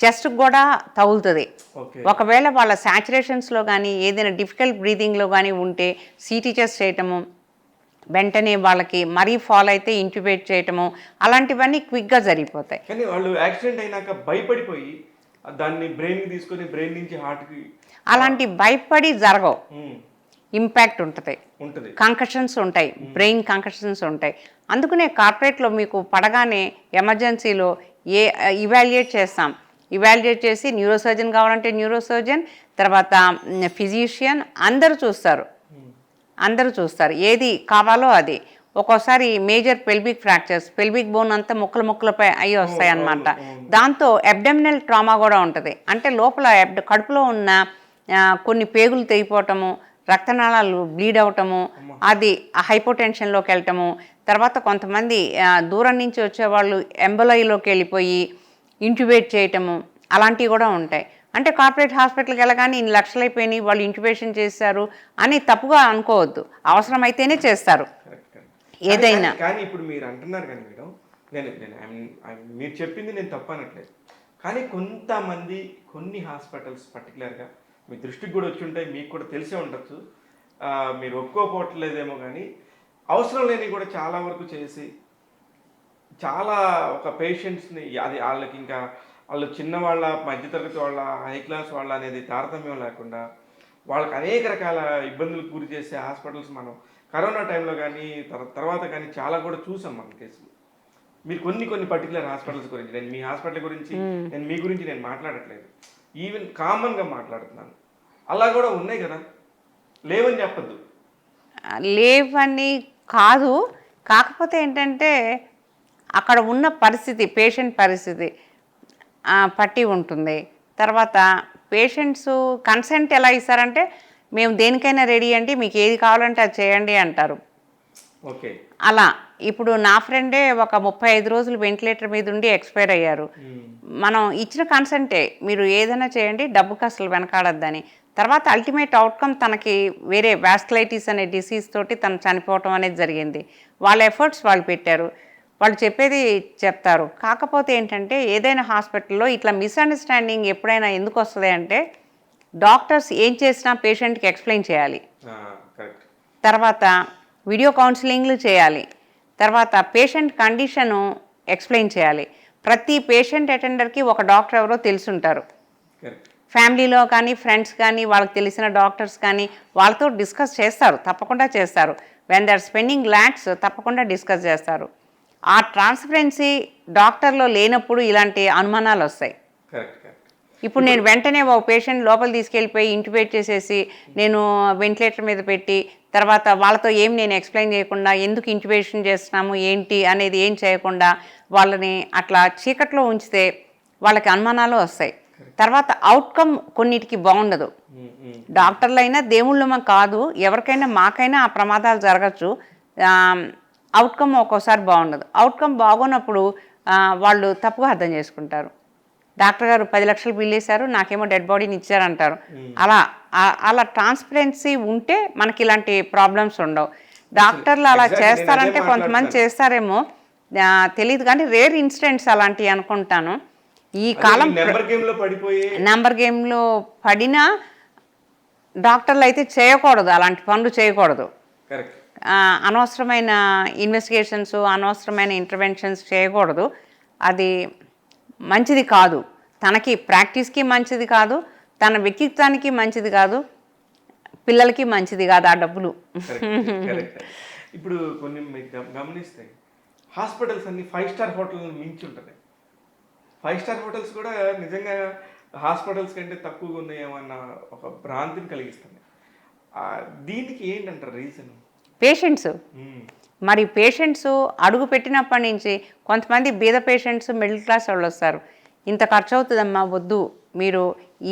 చెస్ట్కి కూడా తగులుతుంది. ఒకవేళ వాళ్ళ శాచురేషన్స్లో కానీ ఏదైనా డిఫికల్ట్ బ్రీదింగ్లో కానీ ఉంటే సిటీ చెస్ట్ చేయటము, వెంటనే వాళ్ళకి మరీ ఫాల్ అయితే ఇంట్యూబేట్ చేయటము, అలాంటివన్నీ క్విక్గా జరిగిపోతాయి. కానీ వాళ్ళు యాక్సిడెంట్ అయినాక భయపడిపోయి దాన్ని బ్రెయిన్కి తీసుకొని బ్రెయిన్ నుంచి హార్ట్కి అలాంటి భయపడి జరగవు. ఇంపాక్ట్ ఉంటుంది, కంకషన్స్ ఉంటాయి, బ్రెయిన్ కంకషన్స్ ఉంటాయి. అందుకనే కార్పొరేట్లో మీకు పడగానే ఎమర్జెన్సీలో ఇవాల్యుయేట్ చేస్తాం. ఇవాల్యుయేట్ చేసి న్యూరోసర్జన్ కావాలంటే న్యూరోసర్జన్, తర్వాత ఫిజిషియన్ అందరూ చూస్తారు ఏది కావాలో అది. ఒక్కోసారి major pelvic fractures, pelvic bone అంతా ముక్కలపై అయ్యి వస్తాయి అన్నమాట. దాంతో అబ్డామినల్ ట్రామా కూడా ఉంటుంది. అంటే లోపల కడుపులో ఉన్న కొన్ని పేగులు తెగిపోవటము, రక్తనాళాలు బ్లీడ్ అవటము, అది హైపోటెన్షన్లోకి వెళ్ళటము, తర్వాత కొంతమంది దూరం నుంచి వచ్చేవాళ్ళు ఎంబొలైలోకి వెళ్ళిపోయి ఇంట్యూబేట్ చేయటము, అలాంటివి కూడా ఉంటాయి. అంటే కార్పొరేట్ హాస్పిటల్కి వెళ్ళగానే ఇన్ని లక్షలు అయిపోయినాయి వాళ్ళు ఇంట్యూబేషన్ చేశారు అని తప్పుగా అనుకోవద్దు. అవసరమైతేనే చేస్తారు ఏదైనా. కానీ ఇప్పుడు మీరు అంటున్నారు కానీ మేడం, మీరు చెప్పింది నేను తప్పు అనట్లేదు. కానీ కొంతమంది కొన్ని హాస్పిటల్స్ పర్టికులర్గా మీ దృష్టికి కూడా వచ్చి ఉంటాయి, మీకు కూడా తెలిసే ఉండొచ్చు, మీరు ఒప్పుకోపోవట్లేదేమో కానీ అవసరం లేని కూడా చాలా వరకు చేసి చాలా ఒక పేషెంట్స్ని అది వాళ్ళకి ఇంకా వాళ్ళు చిన్నవాళ్ళ, మధ్యతరగతి వాళ్ళ, హై క్లాస్ వాళ్ళ అనేది తారతమ్యం లేకుండా వాళ్ళకి అనేక రకాల ఇబ్బందులకు గురి చేసే హాస్పిటల్స్ మనం కరోనా టైంలో కానీ తర్వాత కానీ చాలా కూడా చూసాం మన కేసులు. మీరు కొన్ని పర్టికులర్ హాస్పిటల్స్ గురించి, నేను మీ హాస్పిటల్ గురించి నేను మీ గురించి నేను మాట్లాడట్లేదు, ఈవెన్ కామన్గా మాట్లాడుతున్నాను. అలా కూడా ఉన్నాయి కదా, లేవని చెప్పద్దు. లేవని కాదు, కాకపోతే ఏంటంటే అక్కడ ఉన్న పరిస్థితి, పేషెంట్ పరిస్థితి పట్టి ఉంటుంది. తర్వాత పేషెంట్స్ కన్సెంట్ ఎలా ఇస్తారంటే మేము దేనికైనా రెడీ అండి, మీకు ఏది కావాలంటే అది చేయండి అంటారు. ఓకే, అలా ఇప్పుడు నా ఫ్రెండే ఒక 35 రోజులు వెంటిలేటర్ మీద ఉండి ఎక్స్పైర్ అయ్యారు. మనం ఇచ్చిన కన్సెంటే, మీరు ఏదైనా చేయండి, డబ్బుకి అసలు వెనకాడద్దని. తర్వాత అల్టిమేట్ అవుట్కమ్ తనకి వేరే వాస్కులైటిస్ అనే డిసీజ్ తోటి తను చనిపోవటం అనేది జరిగింది. వాళ్ళ ఎఫర్ట్స్ వాళ్ళు పెట్టారు, వాళ్ళు చెప్పేది చెప్తారు. కాకపోతే ఏంటంటే ఏదైనా హాస్పిటల్లో ఇట్లా మిస్అండర్స్టాండింగ్ ఎప్పుడైనా ఎందుకు వస్తుంది అంటే డాక్టర్స్ ఏం చేసినా పేషెంట్కి ఎక్స్ప్లెయిన్ చేయాలి, తర్వాత వీడియో కౌన్సిలింగ్లు చేయాలి, తర్వాత పేషెంట్ కండిషను ఎక్స్ప్లెయిన్ చేయాలి. ప్రతి పేషెంట్ అటెండర్కి ఒక డాక్టర్ ఎవరో తెలుసుంటారు. ఫ్యామిలీలో కానీ ఫ్రెండ్స్ కానీ వాళ్ళకి తెలిసిన డాక్టర్స్ కానీ వాళ్ళతో డిస్కస్ చేస్తారు, తప్పకుండా చేస్తారు. When they are spending lakhs తప్పకుండా డిస్కస్ చేస్తారు. ఆ ట్రాన్స్పరెన్సీ డాక్టర్లో లేనప్పుడు ఇలాంటి అనుమానాలు వస్తాయి. ఇప్పుడు నేను వెంటనే ఒక పేషెంట్ లోపల తీసుకెళ్ళిపోయి ఇంట్యూబేట్ చేసేసి నేను వెంటిలేటర్ మీద పెట్టి తర్వాత వాళ్ళతో ఏం నేను ఎక్స్ప్లెయిన్ చేయకుండా ఎందుకు ఇంట్యూబేషన్ చేస్తున్నాము ఏంటి అనేది ఏం చేయకుండా వాళ్ళని అట్లా చీకట్లో ఉంచితే వాళ్ళకి అనుమానాలు వస్తాయి. తర్వాత అవుట్కమ్ కొన్నిటికి బాగుండదు. డాక్టర్లు అయినా దేవుళ్ళమ కాదు, ఎవరికైనా మాకైనా ఆ ప్రమాదాలు జరగచ్చు. అవుట్కమ్ ఒక్కోసారి బాగుండదు. అవుట్కమ్ బాగున్నప్పుడు వాళ్ళు తప్పుగా అర్థం చేసుకుంటారు. డాక్టర్ గారు 10 లక్షలు బిల్ వేశారు, నాకేమో డెడ్ బాడీని ఇచ్చారంటారు. అలా అలా ట్రాన్స్పరెన్సీ ఉంటే మనకి ఇలాంటి ప్రాబ్లమ్స్ ఉండవు. డాక్టర్లు అలా చేస్తారంటే కొంతమంది చేస్తారేమో తెలియదు, కానీ రేర్ ఇన్సిడెంట్స్ అలాంటివి అనుకుంటాను. ఈ కాలం నెంబర్ గేమ్లో పడినా డాక్టర్లు అయితే చేయకూడదు, అలాంటి పనులు చేయకూడదు. అనవసరమైన ఇన్వెస్టిగేషన్స్, అనవసరమైన ఇంటర్వెన్షన్స్ చేయకూడదు. అది మంచిది కాదు, తనకి ప్రాక్టీస్కి మంచిది కాదు, తన వ్యక్తిత్వానికి మంచిది కాదు, పిల్లలకి మంచిది కాదు ఆ డబ్బులు. ఇప్పుడు కొన్ని గమనిస్తే హాస్పిటల్స్ అన్ని 5 స్టార్ హోటల్ మించి ఉంటుంది. 5 స్టార్ హోటల్స్ కూడా నిజంగా హాస్పిటల్స్ కంటే తక్కువగా ఉన్నాయేమన్న ఒక భ్రాంతిని కలిగిస్తుంది. దీనికి ఏంటంటారు రీజన్? పేషెంట్స్. మరి పేషెంట్స్ అడుగు పెట్టినప్పటి నుంచి కొంతమంది బీద పేషెంట్స్, మిడిల్ క్లాస్ వాళ్ళు వస్తారు. ఇంత ఖర్చు అవుతుందమ్మా, వద్దు, మీరు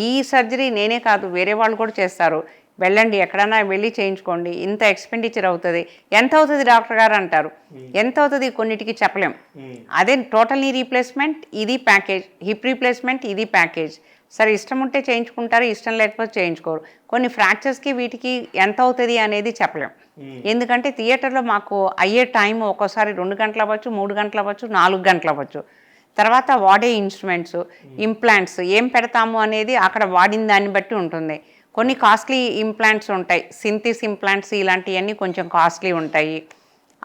ఈ సర్జరీ నేనే కాదు వేరే వాళ్ళు కూడా చేస్తారు, వెళ్ళండి ఎక్కడైనా వెళ్ళి చేయించుకోండి, ఇంత ఎక్స్పెండిచర్ అవుతుంది. ఎంత అవుతుంది డాక్టర్ గారు అంటారు. ఎంత అవుతుంది కొన్నిటికి చెప్పలేం. అదే టోటల్ నీ రీప్లేస్మెంట్ ఇది ప్యాకేజ్, హిప్ రీప్లేస్మెంట్ ఇది ప్యాకేజ్. సరే ఇష్టం ఉంటే చేయించుకుంటారు, ఇష్టం లేకపోతే చేయించుకోరు. కొన్ని ఫ్రాక్చర్స్కి వీటికి ఎంత అవుతుంది అనేది చెప్పలేం. ఎందుకంటే థియేటర్లో మాకు అయ్యే టైం ఒక్కోసారి 2 గంటలు అవ్వచ్చు, 3 గంటలు అవ్వచ్చు, 4 గంటలు అవ్వచ్చు. తర్వాత వాడే ఇన్స్ట్రుమెంట్స్, ఇంప్లాంట్స్ ఏం పెడతాము అనేది అక్కడ వాడిన దాన్ని బట్టి ఉంటుంది. కొన్ని కాస్ట్లీ ఇంప్లాంట్స్ ఉంటాయి, సింథిస్ ఇంప్లాంట్స్ ఇలాంటివన్నీ కొంచెం కాస్ట్లీ ఉంటాయి,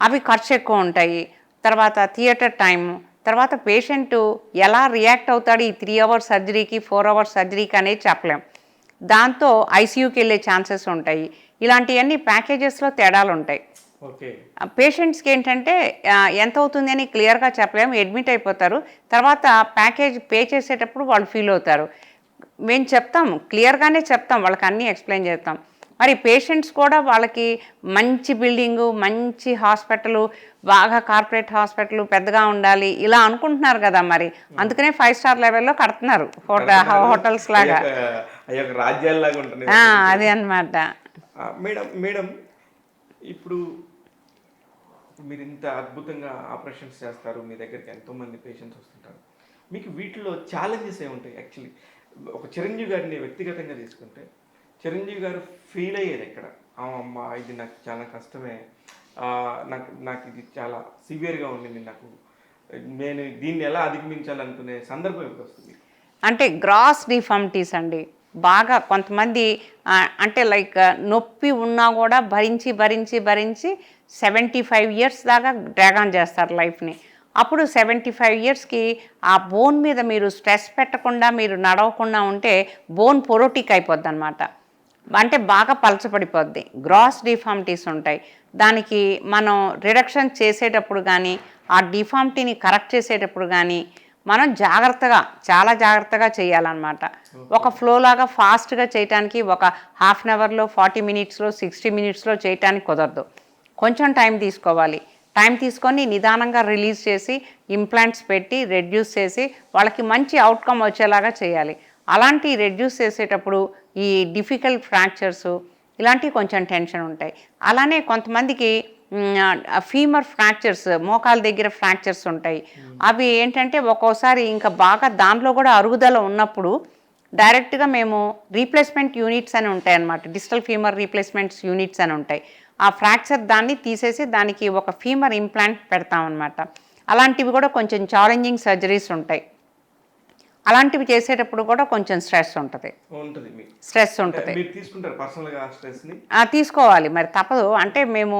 అవి ఖర్చు ఎక్కువ ఉంటాయి. తర్వాత థియేటర్ టైము, తర్వాత పేషెంటు ఎలా రియాక్ట్ అవుతాడు ఈ 3 అవర్స్ సర్జరీకి, 4 అవర్స్ సర్జరీకి అనేది చెప్పలేం. దాంతో ఐసీయూకి వెళ్ళే ఛాన్సెస్ ఉంటాయి. ఇలాంటివన్నీ ప్యాకేజెస్లో తేడాలు ఉంటాయి. పేషెంట్స్కి ఏంటంటే ఎంత అవుతుంది అని క్లియర్గా చెప్పలేము, అడ్మిట్ అయిపోతారు. తర్వాత ప్యాకేజ్ పే చేసేటప్పుడు వాళ్ళు ఫీల్ అవుతారు. మేము చెప్తాం, క్లియర్గానే చెప్తాం, వాళ్ళకి అన్నీ ఎక్స్ప్లెయిన్ చేస్తాం. మరి పేషెంట్స్ కూడా వాళ్ళకి మంచి బిల్డింగు, మంచి హాస్పిటలు, బాగా కార్పొరేట్ హాస్పిటల్ పెద్దగా ఉండాలి ఇలా అనుకుంటున్నారు కదా. మరి అందుకనే 5 స్టార్ లెవెల్లో కడుతున్నారు హోటల్స్ లాగా, రాజ్యాల్లాగా ఉంటుంది. అదే అన్నమాట. మేడం ఇప్పుడు మీరు ఇంత అద్భుతంగా ఆపరేషన్స్ చేస్తారు, మీ దగ్గరికి ఎంతోమంది పేషెంట్స్ వస్తుంటారు, మీకు వీటిలో ఛాలెంజెస్ ఏముంటాయి? యాక్చువల్లీ ఒక చిరంజీవి గారిని వ్యక్తిగతంగా తీసుకుంటే చిరంజీవి గారు ఫీల్ అయ్యేది ఎక్కడ, అమ్మా ఇది నాకు చాలా కష్టమే, నాకు ఇది చాలా సివియర్గా ఉండింది, నేను దీన్ని ఎలా అధిగమించాలనుకునే సందర్భం ఎప్పుడు వస్తుంది? అంటే గ్రాస్ డిఫార్మిటీస్ అండి. బాగా కొంతమంది అంటే లైక్ నొప్పి ఉన్నా కూడా భరించి 75 ఇయర్స్ దాకా డ్రాగ్ ఆన్ చేస్తారు లైఫ్ని. అప్పుడు 75 ఇయర్స్కి ఆ బోన్ మీద మీరు స్ట్రెస్ పెట్టకుండా, మీరు నడవకుండా ఉంటే బోన్ పొరోటిక్ అయిపోద్ది అనమాట. అంటే బాగా పలచబడిపోద్ది. గ్రాస్ డిఫార్మిటీస్ ఉంటాయి. దానికి మనం రిడక్షన్ చేసేటప్పుడు కానీ, ఆ డిఫార్మిటీని కరెక్ట్ చేసేటప్పుడు కానీ మనం చాలా జాగ్రత్తగా చేయాలన్నమాట. ఒక ఫ్లో లాగా ఫాస్ట్గా చేయటానికి ఒక హాఫ్ అన్ అవర్లో, 40 మినిట్స్లో, 60 మినిట్స్లో చేయటానికి కుదరదు. కొంచెం టైం తీసుకోవాలి. టైం తీసుకొని నిదానంగా రిలీజ్ చేసి ఇంప్లాంట్స్ పెట్టి రెడ్యూస్ చేసి వాళ్ళకి మంచి అవుట్కమ్ వచ్చేలాగా చేయాలి. అలాంటి రెడ్యూస్ చేసేటప్పుడు ఈ డిఫికల్ట్ ఫ్రాక్చర్స్ ఇలాంటివి కొంచెం టెన్షన్ ఉంటాయి. అలానే కొంతమందికి ఫీమర్ ఫ్రాక్చర్స్, మోకాల దగ్గర ఫ్రాక్చర్స్ ఉంటాయి. అవి ఏంటంటే ఒక్కోసారి ఇంకా బాగా దాంట్లో కూడా అరుగుదల ఉన్నప్పుడు డైరెక్ట్గా మేము రీప్లేస్మెంట్ యూనిట్స్ అని ఉంటాయి అన్నమాట. డిజిటల్ ఫీమర్ రీప్లేస్మెంట్స్ యూనిట్స్ అని ఉంటాయి. ఆ ఫ్రాక్చర్ దాన్ని తీసేసి దానికి ఒక ఫీమర్ ఇంప్లాంట్ పెడతామన్నమాట. అలాంటివి కూడా కొంచెం ఛాలెంజింగ్ సర్జరీస్ ఉంటాయి. అలాంటివి చేసేటప్పుడు కూడా కొంచెం స్ట్రెస్ ఉంటుంది. తీసుకోవాలి, మరి తప్పదు. అంటే మేము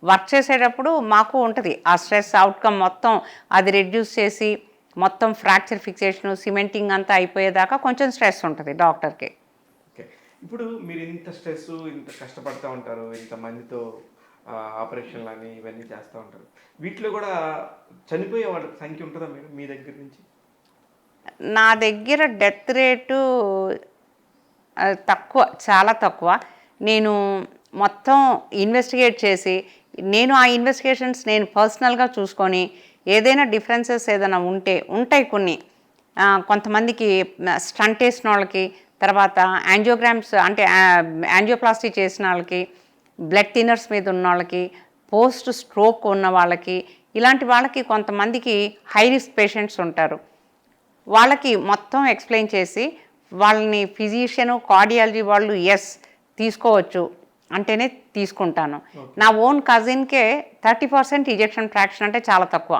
వర్క్ చేసేటప్పుడు మాకు ఉంటుంది ఆ స్ట్రెస్ అవుట్కమ్ మొత్తం అది రెడ్యూస్ చేసి మొత్తం ఫ్రాక్చర్ ఫిక్సేషను, సిమెంటింగ్ అంతా అయిపోయేదాకా కొంచెం స్ట్రెస్ ఉంటుంది డాక్టర్కి. ఓకే, ఇప్పుడు మీరు ఇంత స్ట్రెస్, ఇంత కష్టపడుతూ ఉంటారు, ఇంతమందితో ఆపరేషన్లు అని ఇవన్నీ చేస్తూ ఉంటారు, వీటిలో కూడా చనిపోయే వాళ్ళ సంఖ్య ఉంటుందా మీ దగ్గర నుంచి? నా దగ్గర డెత్ రేటు తక్కువ, చాలా తక్కువ. నేను మొత్తం ఇన్వెస్టిగేట్ చేసి ఆ ఇన్వెస్టిగేషన్స్ నేను పర్సనల్గా చూసుకొని ఏదైనా డిఫరెన్సెస్ ఏదైనా ఉంటాయి కొన్ని కొంతమందికి స్టంట్ వేసిన వాళ్ళకి, తర్వాత యాంజియోగ్రామ్స్ అంటే యాంజియోప్లాస్టీ చేసిన వాళ్ళకి, బ్లడ్ థిన్నర్స్ మీద ఉన్న వాళ్ళకి, పోస్ట్ స్ట్రోక్ ఉన్న వాళ్ళకి, ఇలాంటి వాళ్ళకి కొంతమందికి హై రిస్క్ పేషెంట్స్ ఉంటారు. వాళ్ళకి మొత్తం ఎక్స్ప్లెయిన్ చేసి వాళ్ళని ఫిజిషియను కార్డియాలజీ వాళ్ళు తీసుకోవచ్చు అంటేనే తీసుకుంటాను. నా ఓన్ కజిన్కే 30% ఇజెక్షన్ ఫ్రాక్షన్ అంటే చాలా తక్కువ.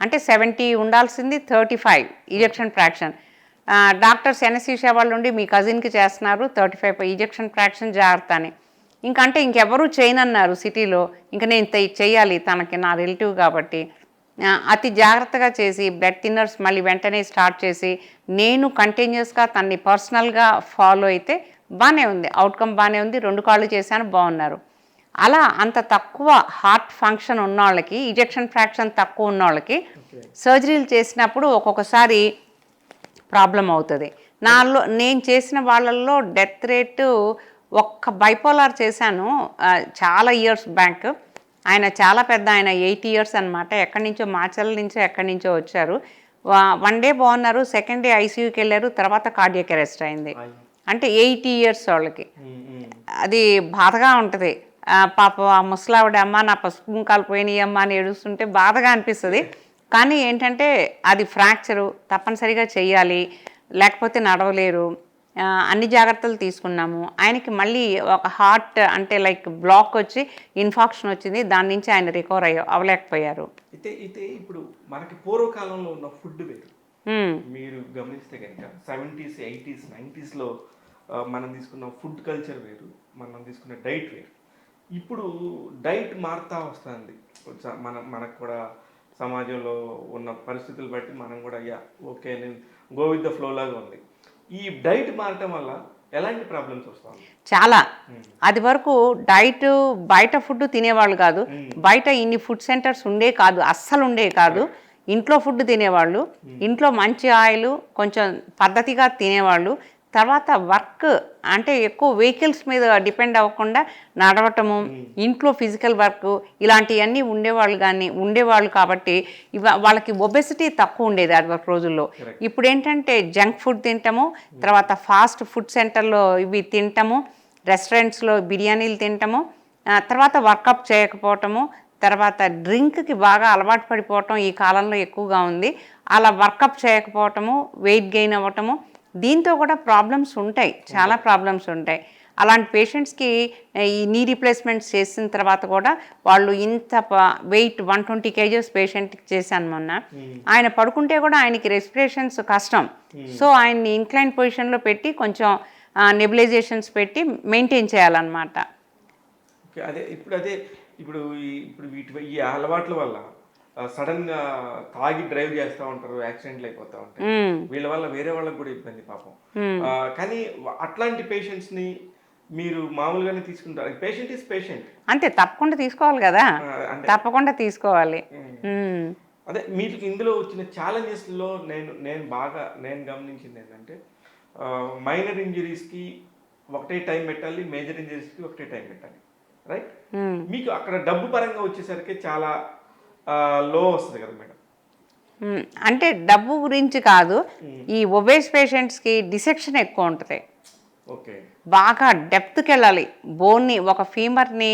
అంటే 70 ఉండాల్సింది 35 ఇజెక్షన్ ఫ్రాక్షన్. డాక్టర్స్ ఎనస్థీషియా వాళ్ళు ఉండి మీ కజిన్కి చేస్తున్నారు 35 ఇజెక్షన్ ఫ్రాక్షన్ జాగ్రత్త అని. ఇంకంటే ఇంకెవరూ చేయనన్నారు సిటీలో. ఇంకా నేను చెయ్యాలి, తనకి నా రిలేటివ్ కాబట్టి అతి జాగ్రత్తగా చేసి బ్లడ్ థిన్నర్స్ మళ్ళీ వెంటనే స్టార్ట్ చేసి నేను కంటిన్యూస్గా తనని పర్సనల్గా ఫాలో అయితే బాగానే ఉంది, అవుట్కమ్ బాగానే ఉంది. 2 కాళ్ళు చేశాను, బాగున్నారు. అలా అంత తక్కువ హార్ట్ ఫంక్షన్ ఉన్న వాళ్ళకి, ఇజెక్షన్ ఫ్రాక్షన్ తక్కువ ఉన్న వాళ్ళకి సర్జరీలు చేసినప్పుడు ఒక్కొక్కసారి ప్రాబ్లం అవుతుంది. నేను చేసిన వాళ్ళల్లో డెత్ రేటు ఒక్క బైపోలార్ చేశాను చాలా ఇయర్స్ బ్యాక్. ఆయన చాలా పెద్ద ఆయన 80 years అనమాట. ఎక్కడి నుంచో మాచల్ నుంచో ఎక్కడి నుంచో వచ్చారు. 1 day బాగున్నారు, 2nd day ఐసీయూకి వెళ్ళారు, తర్వాత కార్డియాక్ అరెస్ట్ అయింది. అంటే 80 years వాళ్ళకి. అది బాధగా ఉంటుంది. పాప ఆ ముసలావిడ అమ్మ నా పసుపు కుంకాలు పోయినాయి అమ్మ అని ఏడుస్తుంటే బాధగా అనిపిస్తుంది. కానీ ఏంటంటే అది ఫ్రాక్చరు, తప్పనిసరిగా చెయ్యాలి, లేకపోతే నడవలేరు. అన్ని జాగ్రత్తలు తీసుకున్నాము. ఆయనకి మళ్ళీ ఒక హార్ట్ అంటే లైక్ బ్లాక్ వచ్చి ఇన్ఫాక్షన్ వచ్చింది, దాని నుంచి ఆయన రికవర్ అవ్వలేకపోయారు. అయితే ఇప్పుడు మనకి పూర్వకాలంలో ఉన్న ఫుడ్ వేరు. మీరు గమనిస్తే కనుక 70s, 80s, 90sలో మనం తీసుకున్న ఫుడ్ కల్చర్ వేరు, మనం తీసుకున్న డైట్ వేరు. ఇప్పుడు డైట్ మారుతూ వస్తుంది. మనకు కూడా సమాజంలో ఉన్న పరిస్థితులు బట్టి మనం కూడా ఓకే నేను గో విత్ ద ఫ్లో లాగా ఉంది. ఈ డైట్ మారటం వల్ల ఎలాంటి ప్రాబ్లమ్స్ వస్తాయి? చాలా. అది వరకు డైట్ బయట ఫుడ్ తినేవాళ్ళు కాదు, బయట ఇన్ని ఫుడ్ సెంటర్స్ ఉండే కాదు, అస్సలు ఉండే కాదు. ఇంట్లో ఫుడ్ తినేవాళ్ళు, ఇంట్లో మంచి ఆయిల్ కొంచెం పద్ధతిగా తినేవాళ్ళు. తర్వాత వర్క్ అంటే ఎక్కువ వెహికల్స్ మీద డిపెండ్ అవ్వకుండా నడవటము, ఇంట్లో ఫిజికల్ వర్క్ ఇలాంటివన్నీ ఉండేవాళ్ళు కాబట్టి వాళ్ళకి ఒబెసిటీ తక్కువ ఉండేది అది ఒక రోజుల్లో. ఇప్పుడు ఏంటంటే జంక్ ఫుడ్ తింటాము, తర్వాత ఫాస్ట్ ఫుడ్ సెంటర్లో ఇవి తింటాము, రెస్టారెంట్స్లో బిర్యానీలు తింటాము, తర్వాత వర్కప్ చేయకపోవటము, తర్వాత డ్రింక్కి బాగా అలవాటు పడిపోవటం ఈ కాలంలో ఎక్కువగా ఉంది. అలా వర్కప్ చేయకపోవటము, వెయిట్ గెయిన్ అవ్వటము, దీంతో కూడా ప్రాబ్లమ్స్ ఉంటాయి, చాలా ప్రాబ్లమ్స్ ఉంటాయి. అలాంటి పేషెంట్స్కి ఈ నీ రీప్లేస్మెంట్స్ చేసిన తర్వాత కూడా వాళ్ళు ఇంత వెయిట్ 120 kgs పేషెంట్కి చేశాను మొన్న. ఆయన పడుకుంటే కూడా ఆయనకి రెస్పిరేషన్స్ కష్టం. సో ఆయన్ని ఇంక్లైన్ పొజిషన్లో పెట్టి కొంచెం నెబులైజేషన్స్ పెట్టి మెయింటైన్ చేయాలన్నమాట. ఇప్పుడు ఈ అలవాట్ల వల్ల సడన్ గా తాగి డ్రైవ్ చేస్తూ ఉంటారు, యాక్సిడెంట్లు అయిపోతూ ఉంటాయి. వీళ్ళ వల్ల వేరే వాళ్ళకి కూడా ఇబ్బంది పాపం. కానీ అట్లాంటి పేషెంట్స్ ని మీరు మామూలుగానే తీసుకుంటారు? పేషెంట్ ఇస్ పేషెంట్ అంతే, తప్పకుండా తీసుకోవాలి కదా, తప్పకుండా తీసుకోవాలి. అదే మీకు ఇందులో వచ్చిన ఛాలెంజెస్ లో నేను గమనించింది ఏంటంటే మైనర్ ఇంజరీస్ కి ఒకటే టైం పెట్టాలి, మేజర్ ఇంజరీస్ కి ఒకటే టైం పెట్టాలి, రైట్? మీకు అక్కడ డబ్బు పరంగా వచ్చేసరికి చాలా లో వస్తుంది కదా మేడం. అంటే డబ్బు గురించి కాదు, ఈ ఒబేస్ పేషెంట్స్కి డిసెక్షన్ ఎక్కువ ఉంటుంది. ఓకే, బాగా డెప్త్కి వెళ్ళాలి. బోన్ని ఒక ఫీమర్ని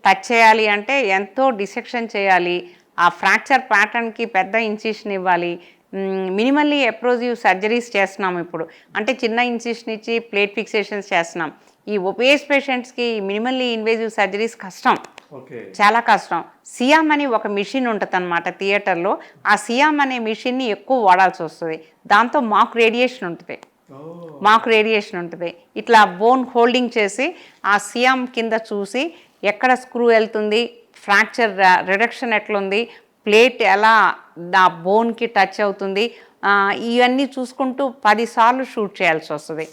టచ్ చేయాలి అంటే ఎంతో డిసెక్షన్ చేయాలి. ఆ ఫ్రాక్చర్ ప్యాటర్న్కి పెద్ద ఇన్సిషన్ ఇవ్వాలి. మినిమల్లీ ఎప్రోజివ్ సర్జరీస్ చేస్తున్నాం ఇప్పుడు. అంటే చిన్న ఇన్సిషన్ ఇచ్చి ప్లేట్ ఫిక్సేషన్స్ చేస్తున్నాం. ఈ ఒబేస్ పేషెంట్స్కి మినిమల్లీ ఇన్వేజివ్ సర్జరీస్ కష్టం, చాలా కష్టం. సియామ్ అని ఒక మిషన్ ఉంటుంది అన్నమాట థియేటర్లో. ఆ సియామ్ అనే మిషన్ని ఎక్కువ వాడాల్సి వస్తుంది. దాంతో మాకు రేడియేషన్ ఉంటుంది. ఇట్లా బోన్ హోల్డింగ్ చేసి ఆ సియామ్ కింద చూసి ఎక్కడ స్క్రూ వెళ్తుంది, ఫ్రాక్చర్ రిడక్షన్ ఎట్లుంది, ప్లేట్ ఎలా ఆ బోన్కి టచ్ అవుతుంది, ఇవన్నీ చూసుకుంటూ 10 సార్లు షూట్ చేయాల్సి వస్తుంది.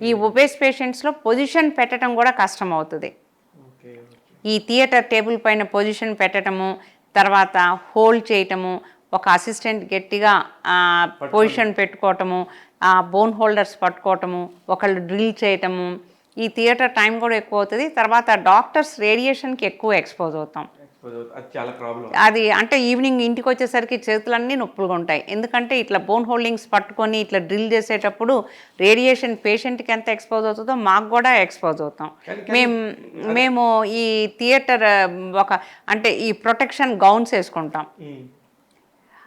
ఈ ఒబేస్ పేషెంట్స్లో పొజిషన్ పెట్టడం కూడా కష్టం అవుతుంది. ఈ థియేటర్ టేబుల్ పైన పొజిషన్ పెట్టడము, తర్వాత హోల్డ్ చేయటము, ఒక అసిస్టెంట్ గట్టిగా పొజిషన్ పెట్టుకోవటము, బోన్ హోల్డర్స్ పట్టుకోవటము, ఒకళ్ళు డ్రిల్ చేయటము, ఈ థియేటర్ టైం కూడా ఎక్కువ అవుతుంది. తర్వాత డాక్టర్స్ రేడియేషన్కి ఎక్కువ ఎక్స్పోజ్ అవుతాం. అది చాలా ప్రాబ్లం. అది అంటే ఈవినింగ్ ఇంటికి వచ్చేసరికి చేతులన్నీ నొప్పులుగా ఉంటాయి. ఎందుకంటే ఇట్లా బోన్ హోల్డింగ్స్ పట్టుకొని ఇట్లా డ్రిల్ చేసేటప్పుడు రేడియేషన్ పేషెంట్కి ఎంత ఎక్స్పోజ్ అవుతుందో మాకు కూడా ఎక్స్పోజ్ అవుతాం. మేము మేము ఈ థియేటర్ ఒక అంటే ఈ ప్రొటెక్షన్ గౌన్స్ వేసుకుంటాం.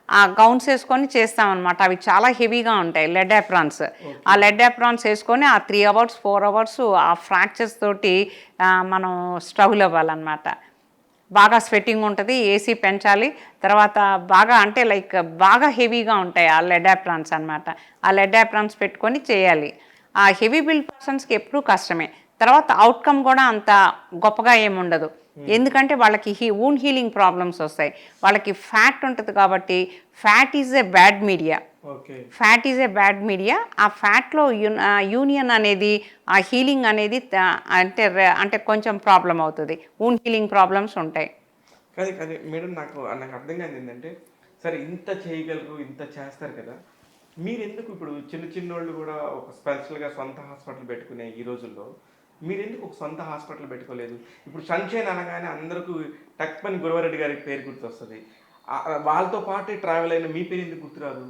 ఆ గౌన్స్ వేసుకొని చేస్తామన్నమాట. అవి చాలా హెవీగా ఉంటాయి, లెడ్ యాప్రాన్స్. ఆ లెడ్ యాప్రాన్స్ వేసుకొని ఆ 3 అవర్స్ 4 అవర్స్ ఆ ఫ్రాక్చర్స్ తోటి మనం స్ట్రగుల్ అవ్వాలన్నమాట. బాగా స్వెట్టింగ్ ఉంటుంది, ఏసీ పెంచాలి. తర్వాత బాగా అంటే లైక్ బాగా హెవీగా ఉంటాయి ఆ లెడ్ యాప్రాన్స్ అనమాట. ఆ లెడ్ యాప్రాన్స్ పెట్టుకొని చేయాలి. ఆ హెవీ బిల్డ్ పర్సన్స్కి ఎప్పుడూ కష్టమే. తర్వాత అవుట్కమ్ కూడా అంత గొప్పగా ఏముండదు. ఎందుకంటే వాళ్ళకి వూండ్ హీలింగ్ ప్రాబ్లమ్స్ వస్తాయి. వాళ్ళకి ఫ్యాట్ ఉంటుంది కాబట్టి fat is a bad media. Fat is a bad media. ఆ ఫ్యాట్లో యూనియన్ అనేది ఆ హీలింగ్ అనేది అంటే కొంచెం ప్రాబ్లం అవుతుంది. వూండ్ హీలింగ్ ప్రాబ్లమ్స్ ఉంటాయి. కానీ మేడం నాకు అర్థం కాదు ఏంటంటే, సరే ఇంత చేయగలరు, ఇంత చేస్తారు కదా, మీరు ఎందుకు ఇప్పుడు చిన్నోళ్ళు కూడా ఒక స్పెషల్గా సొంత హాస్పిటల్ పెట్టుకునే ఈ రోజుల్లో మీరు ఎందుకు ఒక సొంత హాస్పిటల్ పెట్టుకోలేదు? ఇప్పుడు సన్షైన్ అనగానే అందరికీ టక్మని గురవారెడ్డి గారికి పేరు గుర్తొస్తుంది. వాళ్ళతో పాటు ట్రావెల్ అయిన మీ పేరు ఎందుకు గుర్తురాదు?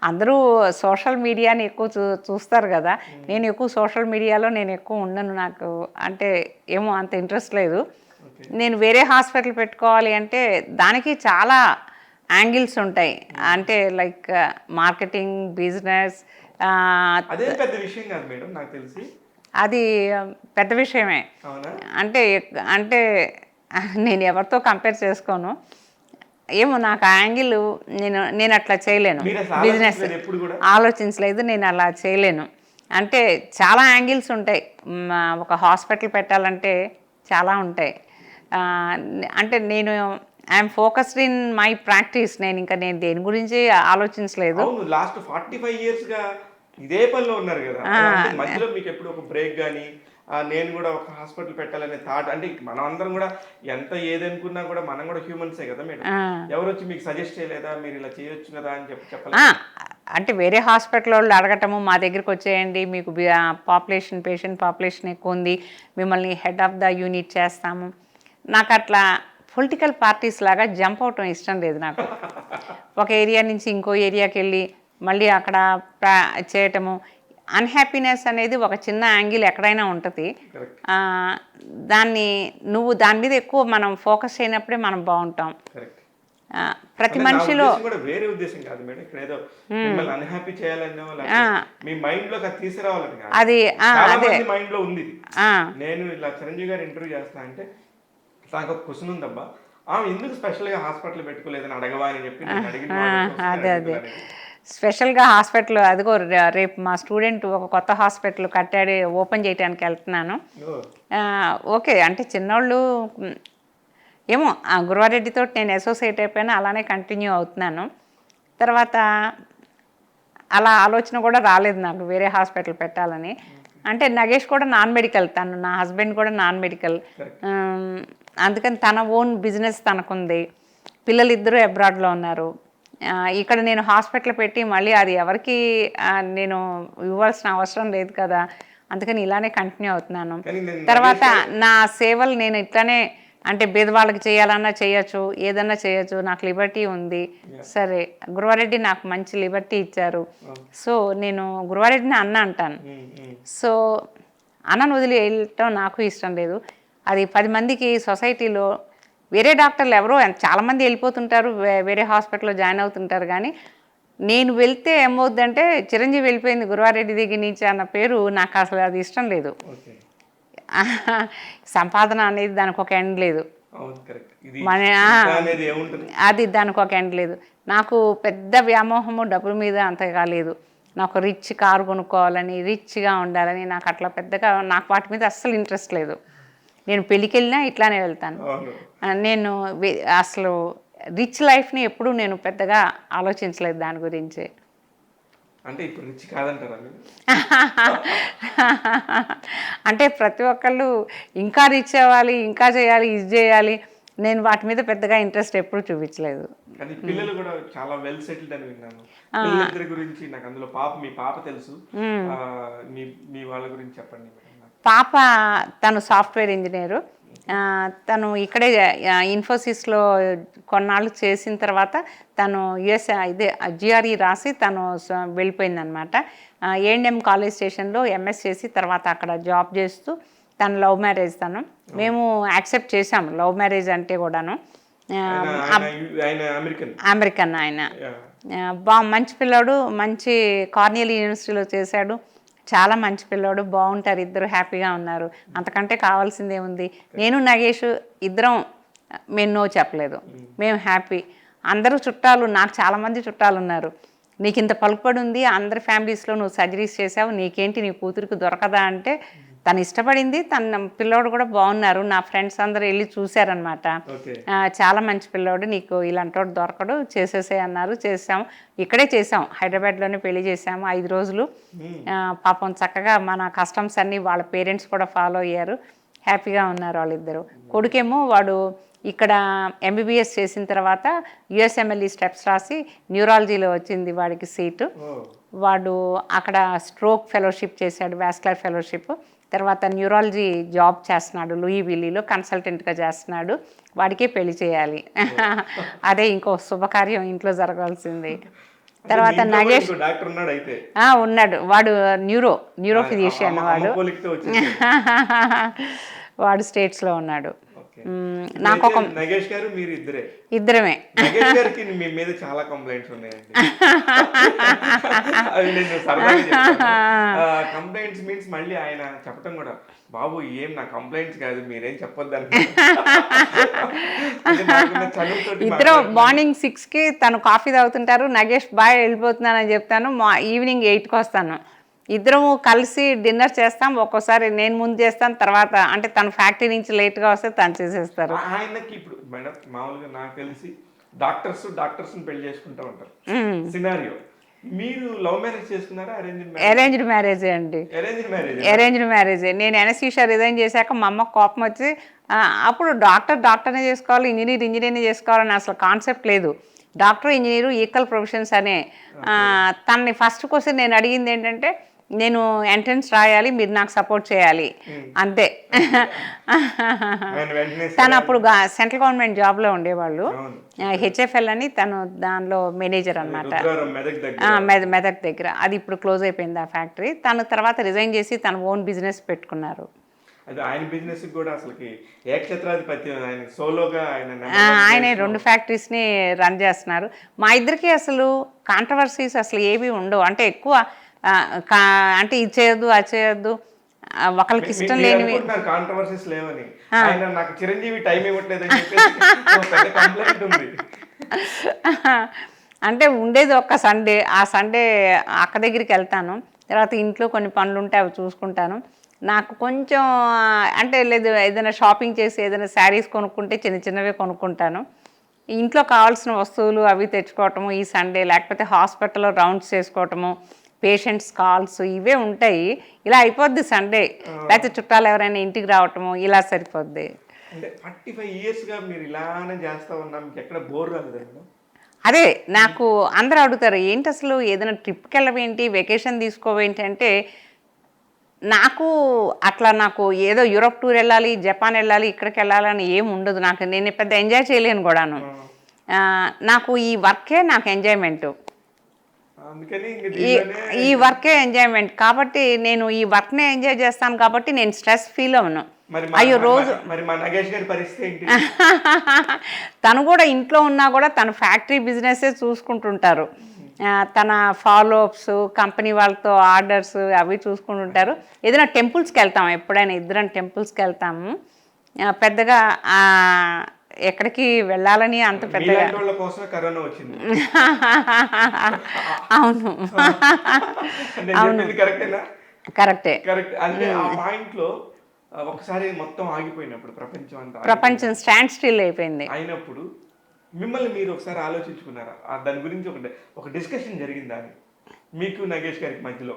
అందరూ సోషల్ మీడియాని ఎక్కువ చూస్తారు కదా. నేను ఎక్కువ సోషల్ మీడియాలో నేను ఎక్కువ ఉండను. నాకు అంటే ఏమో అంత ఇంట్రెస్ట్ లేదు. నేను వేరే హాస్పిటల్ పెట్టుకోవాలి అంటే దానికి చాలా యాంగిల్స్ ఉంటాయి. అంటే లైక్ మార్కెటింగ్, బిజినెస్. అదే పెద్ద విషయం కాదు మేడం, నాకు తెలిసి అది పెద్ద విషయమే. అంటే అంటే నేను ఎవరితో కంపేర్ చేసుకోను. ఏమో నాకు ఆ యాంగిల్ నేను అట్లా చేయలేను. బిజినెస్ ఆలోచించలేదు, నేను అలా చేయలేను. అంటే చాలా యాంగిల్స్ ఉంటాయి. ఒక హాస్పిటల్ పెట్టాలంటే చాలా ఉంటాయి. అంటే నేను I'm focused in my practice. నేను దేని గురించి ఆలోచించలేదు. లాస్ట్ 45 yearsగా ఇదే పనిలో ఉన్నారు కదా, మధ్యలో మీకు ఎప్పుడు ఒక బ్రేక్ కానీ నేను కూడా ఒక హాస్పిటల్ పెట్టాలనే థాట్, అంటే మనం అందరం కూడా ఎంత ఏదనుకున్నా కూడా మనం కూడా హ్యూమన్సే కదా మేడం. ఎవరు వచ్చి మీకు సజెస్ట్ చేయలేదా మీరు ఇలా చేయొచ్చు కదా అని చెప్పాలి? అంటే వేరే హాస్పిటల్ వాళ్ళు అడగటము, మా దగ్గరికి వచ్చేయండి, మీకు పేషెంట్ పాపులేషన్ ఎక్కువ ఉంది, మిమ్మల్ని హెడ్ ఆఫ్ ద యూనిట్ చేస్తాము. నాకు అట్లా పొలిటికల్ పార్టీస్ లాగా జంప్ అవటం ఇష్టం లేదు నాకు. ఒక ఏరియా నుంచి ఇంకో ఏరియాకి వెళ్ళి మళ్ళీ అక్కడ చేయటము, అన్హ్యాపీనెస్ అనేది ఒక చిన్న యాంగిల్ ఎక్కడైనా ఉంటుంది. దాని మీద ఎక్కువ మనం ఫోకస్ అయినప్పుడే మనం బాగుంటాం. ప్రతి మనిషిలో వేరే ఉద్దేశం కాదు మేడం, ఇక్కడ ఏదో మిమ్మల్ని అన్హ్యాపీ చేయాలనో మీ మైండ్ లో తీసుకురావాలని కాదు. అది అదే మైండ్ లో ఉంది. నేను ఇలా చిరంజీవి గారు ఇంటర్వ్యూ చేస్తా అంటే నాకు ఒక క్వశ్చన్ ఉందబ్బా, ఎందుకు స్పెషల్గా హాస్పిటల్ పెట్టుకోలేదని అడగవా అని చెప్పి అదే స్పెషల్గా హాస్పిటల్ అదిగో రేపు మా స్టూడెంట్ ఒక కొత్త హాస్పిటల్ కట్టాడు, ఓపెన్ చేయడానికి వెళ్తున్నాను. ఓకే అంటే చిన్నోళ్ళు ఏమో గురవారెడ్డితో నేను అసోసియేట్ అయిపోయినా అలానే కంటిన్యూ అవుతున్నాను. తర్వాత అలా ఆలోచన కూడా రాలేదు నాకు వేరే హాస్పిటల్ పెట్టాలని. అంటే నగేష్ కూడా నాన్ మెడికల్, నా హస్బెండ్ కూడా నాన్ మెడికల్. అందుకని తన ఓన్ బిజినెస్ తనకుంది. పిల్లలు ఇద్దరు అబ్రాడ్లో ఉన్నారు. ఇక్కడ నేను హాస్పిటల్ పెట్టి మళ్ళీ అది ఎవరికి నేను ఇవ్వాల్సిన అవసరం లేదు కదా, అందుకని ఇలానే కంటిన్యూ అవుతున్నాను. తర్వాత నా సేవలు నేను ఇట్లానే అంటే పేదవాళ్ళకి చేయాలన్నా చేయొచ్చు, ఏదన్నా చేయొచ్చు, నాకు లిబర్టీ ఉంది. సరే గురవారెడ్డి నాకు మంచి లిబర్టీ ఇచ్చారు. సో నేను గురవారెడ్డిని అన్న అంటాను. సో అన్నను వదిలి వెళ్ళటం నాకు ఇష్టం లేదు. అది 10 మందికి సొసైటీలో వేరే డాక్టర్లు ఎవరో చాలామంది వెళ్ళిపోతుంటారు, వేరే హాస్పిటల్లో జాయిన్ అవుతుంటారు. కానీ నేను వెళ్తే ఏమవుద్దంటే చిరంజీవి వెళ్ళిపోయింది గురవారెడ్డి దగ్గర నుంచి అన్న పేరు నాకు అసలు అది ఇష్టం లేదు. సంపాదన అనేది దానికి ఒక ఎండ్ లేదు, అది దానికి ఒక ఎండ్ లేదు. నాకు పెద్ద వ్యామోహము డబ్బుల మీద అంతగా లేదు. నాకు రిచ్ కారు కొనుక్కోవాలని, రిచ్గా ఉండాలని, నాకు అట్లా పెద్దగా నాకు వాటి మీద అస్సలు ఇంట్రెస్ట్ లేదు. నేను పెళ్ళికి వెళ్ళినా ఇట్లానే వెళ్తాను. నేను అసలు రిచ్ లైఫ్ని ఎప్పుడూ నేను పెద్దగా ఆలోచించలేదు దాని గురించి. అంటే ఇప్పుడు రిచ్ కాదంటారా? అంటే ప్రతి ఒక్కళ్ళు ఇంకా రిచ్ అవ్వాలి, ఇంకా చేయాలి, ఇది చేయాలి. నేను వాటి మీద పెద్దగా ఇంట్రెస్ట్ ఎప్పుడు చూపించలేదు. పిల్లలు కూడా చాలా వెల్ సెటిల్డ్ అని విన్నాను. పిల్లలిద్దరి గురించి నాకు అందులో మీ పాప తెలుసు, మీ వాళ్ళ గురించి చెప్పండి. పాప తను సాఫ్ట్వేర్ ఇంజనీరు, తను ఇక్కడే ఇన్ఫోసిస్లో కొన్నాళ్ళు చేసిన తర్వాత తను యుఎస్ ఇదే జిఆర్ఈ రాసి తను వెళ్ళిపోయిందనమాట. ఏఎన్ఎం కాలేజ్ స్టేషన్లో ఎంఎస్ చేసి తర్వాత అక్కడ జాబ్ చేస్తూ తను లవ్ మ్యారేజ్ తను. మేము యాక్సెప్ట్ చేసాము లవ్ మ్యారేజ్ అంటే కూడాను. అమెరికన్ ఆయన మంచి పిల్లోడు, మంచి కార్నియల్ యూనివర్సిటీలో చేశాడు, చాలా మంచి పిల్లోడు, బాగుంటారు, ఇద్దరు హ్యాపీగా ఉన్నారు. అంతకంటే కావాల్సిందే ఉంది. నేను నగేష్ ఇద్దరం మేము నో చెప్పలేదు, మేము హ్యాపీ. అందరూ చుట్టాలు, నాకు చాలామంది చుట్టాలు ఉన్నారు. నీకు ఇంత పలుకుబడి ఉంది, అందరి ఫ్యామిలీస్లో నువ్వు సర్జరీస్ చేసావు, నీకేంటి నీ కూతురికి దొరకదా అంటే తను ఇష్టపడింది. తన పిల్లోడు కూడా బాగున్నారు. నా ఫ్రెండ్స్ అందరూ వెళ్ళి చూశారనమాట. చాలా మంచి పిల్లోడు, నీకు ఇలాంటి వాడు దొరకడు, చేసేసే అన్నారు. చేసాము, ఇక్కడే చేసాం, హైదరాబాద్లోనే పెళ్లి చేసాము 5 రోజులు. పాపం చక్కగా మన కస్టమ్స్ అన్నీ వాళ్ళ పేరెంట్స్ కూడా ఫాలో అయ్యారు, హ్యాపీగా ఉన్నారు వాళ్ళిద్దరు. కొడుకేమో వాడు ఇక్కడ ఎంబీబీఎస్ చేసిన తర్వాత యుఎస్ఎంఎల్ఈ స్టెప్స్ రాసి న్యూరాలజీలో వచ్చింది వాడికి సీటు. వాడు అక్కడ స్ట్రోక్ ఫెలోషిప్ చేశాడు, వాస్కులర్ ఫెలోషిప్. తర్వాత న్యూరాలజీ జాబ్ చేస్తున్నాడు, లూయివిల్లీలో కన్సల్టెంట్గా చేస్తున్నాడు. వాడికే పెళ్లి చేయాలి. అదే ఇంకో శుభకార్యం ఇంట్లో జరగాల్సింది. తర్వాత నగేష్ ఉన్నాడు, వాడు న్యూరో ఫిజిషియన్ వాడు. వాడు స్టేట్స్లో ఉన్నాడు. నాకు ఒక నగేష్ గారు మీరు ఇద్దరమే. నగేష్ గారికి మీ మీద చాలా కంప్లైంట్స్ ఉన్నాయండి. అవి నేను సరదాగా చెప్తాను. కంప్లైంట్స్ మీన్స్ మళ్ళీ ఆయన చెప్పడం కూడా, బాబు ఏం నా కంప్లైంట్స్ కాదు, మీరేం చెప్పొద్దని. ఇద్దరు మార్నింగ్ 6కి తను కాఫీ తాగుతుంటారు, నగేష్ బాయ్ వెళ్ళిపోతున్నానని చెప్తాను, ఈవినింగ్ 8కి వస్తాను. ఇద్దరము కలిసి డిన్నర్ చేస్తాం. ఒక్కోసారి నేను ముందు చేస్తాను, తర్వాత అంటే తన ఫ్యాక్టరీ నుంచి లేట్గా వస్తే తను చేసేస్తారు. ఆయనకి ఇప్పుడు మేడం మామూలుగా నాకు తెలిసి డాక్టర్స్ పెళ్లి చేసుకుంటూ ఉంటారు సినారియో. మీరు లవ్ మ్యారేజ్ చేసుకున్నారా అరేంజ్డ్ మ్యారేజే అండి. అరేంజ్డ్ మ్యారేజే. నేను ఎనస్థీషియా రిజైన్ చేశాక మా అమ్మకు కోపం వచ్చి, అప్పుడు డాక్టర్నే చేసుకోవాలి, ఇంజనీర్నే చేసుకోవాలని అసలు కాన్సెప్ట్ లేదు. డాక్టర్ ఇంజనీరు ఈక్వల్ ప్రొఫెషన్స్ అనే. తనని ఫస్ట్ క్వశ్చన్ నేను అడిగింది ఏంటంటే, నేను ఎంట్రన్స్ రాయాలి, మీరు నాకు సపోర్ట్ చేయాలి, అంతే. తను అప్పుడు సెంట్రల్ గవర్నమెంట్ జాబ్లో ఉండేవాళ్ళు, హెచ్ఎఫ్ఎల్ అని. తను దానిలో మేనేజర్ అనమాట, మెదక్ దగ్గర. అది ఇప్పుడు క్లోజ్ అయిపోయింది ఆ ఫ్యాక్టరీ. తను తర్వాత రిజైన్ చేసి తన ఓన్ బిజినెస్ పెట్టుకున్నారు. ఆయన 2 ఫ్యాక్టరీస్ని రన్ చేస్తున్నారు. మా ఇద్దరికి అసలు కాంట్రవర్సీస్ అసలు ఏవి ఉండవు. అంటే ఎక్కువ అంటే ఇది చేయొద్దు, అది చేయొద్దు, ఒకరికి ఇష్టం లేనివి. కాంట్రవర్సీస్ లేవని నాకు చిరంజీవి టైం ఇవ్వట్లేదని కంప్లైంట్ ఉంది. అంటే ఉండేది ఒక్క సండే, ఆ సండే అక్క దగ్గరికి వెళ్తాను. తర్వాత ఇంట్లో కొన్ని పనులు ఉంటే అవి చూసుకుంటాను. నాకు కొంచెం అంటే లేదు, ఏదైనా షాపింగ్ చేసి ఏదైనా శారీస్ కొనుక్కుంటే చిన్నవే కొనుక్కుంటాను. ఇంట్లో కావాల్సిన వస్తువులు అవి తెచ్చుకోవటము ఈ సండే, లేకపోతే హాస్పిటల్లో రౌండ్స్ చేసుకోవటము, పేషెంట్స్ కాల్స్ ఇవే ఉంటాయి. ఇలా అయిపోద్ది సండే. లేకపోతే చుట్టాలు ఎవరైనా ఇంటికి రావటము, ఇలా సరిపోద్ది. అదే నాకు అందరూ అడుగుతారు, ఏంటి అసలు ఏదైనా ట్రిప్కి వెళ్ళవేంటి, వెకేషన్ తీసుకోవేంటి అంటే, నాకు అట్లా నాకు ఏదో యూరోప్ టూర్ వెళ్ళాలి, జపాన్ వెళ్ళాలి, ఇక్కడికి వెళ్ళాలని ఏమి ఉండదు. నేను పెద్ద ఎంజాయ్ చేయలేను కూడాను. నాకు ఈ వర్కే నాకు ఎంజాయ్మెంటు, ఈ వర్కే ఎంజాయ్మెంట్. కాబట్టి నేను ఈ వర్క్నే ఎంజాయ్ చేస్తాను కాబట్టి నేను స్ట్రెస్ ఫీల్ అవ్వను. అయ్యో రోజు తను కూడా ఇంట్లో ఉన్నా కూడా తన ఫ్యాక్టరీ బిజినెస్సే చూసుకుంటుంటారు. తన ఫాలోఅప్స్, కంపెనీ వాళ్ళతో ఆర్డర్స్ అవి చూసుకుంటుంటారు. ఏదైనా టెంపుల్స్కి వెళ్తాము, ఎప్పుడైనా ఇద్దరం టెంపుల్స్కి వెళ్తాము. పెద్దగా ఎక్కడికి వెళ్ళాలని అంత పెద్దగా అవును అవును కరెక్టే. ఒకసారి మొత్తం ఆగిపోయినప్పుడు ప్రపంచం స్టాండ్ స్టిల్ అయిపోయింది అయినప్పుడు మిమ్మల్ని మీరు ఒకసారి ఆలోచించుకున్నారా? దాని గురించి ఒక డిస్కషన్ జరిగిందా మీకు నగేష్ గారికి మధ్యలో?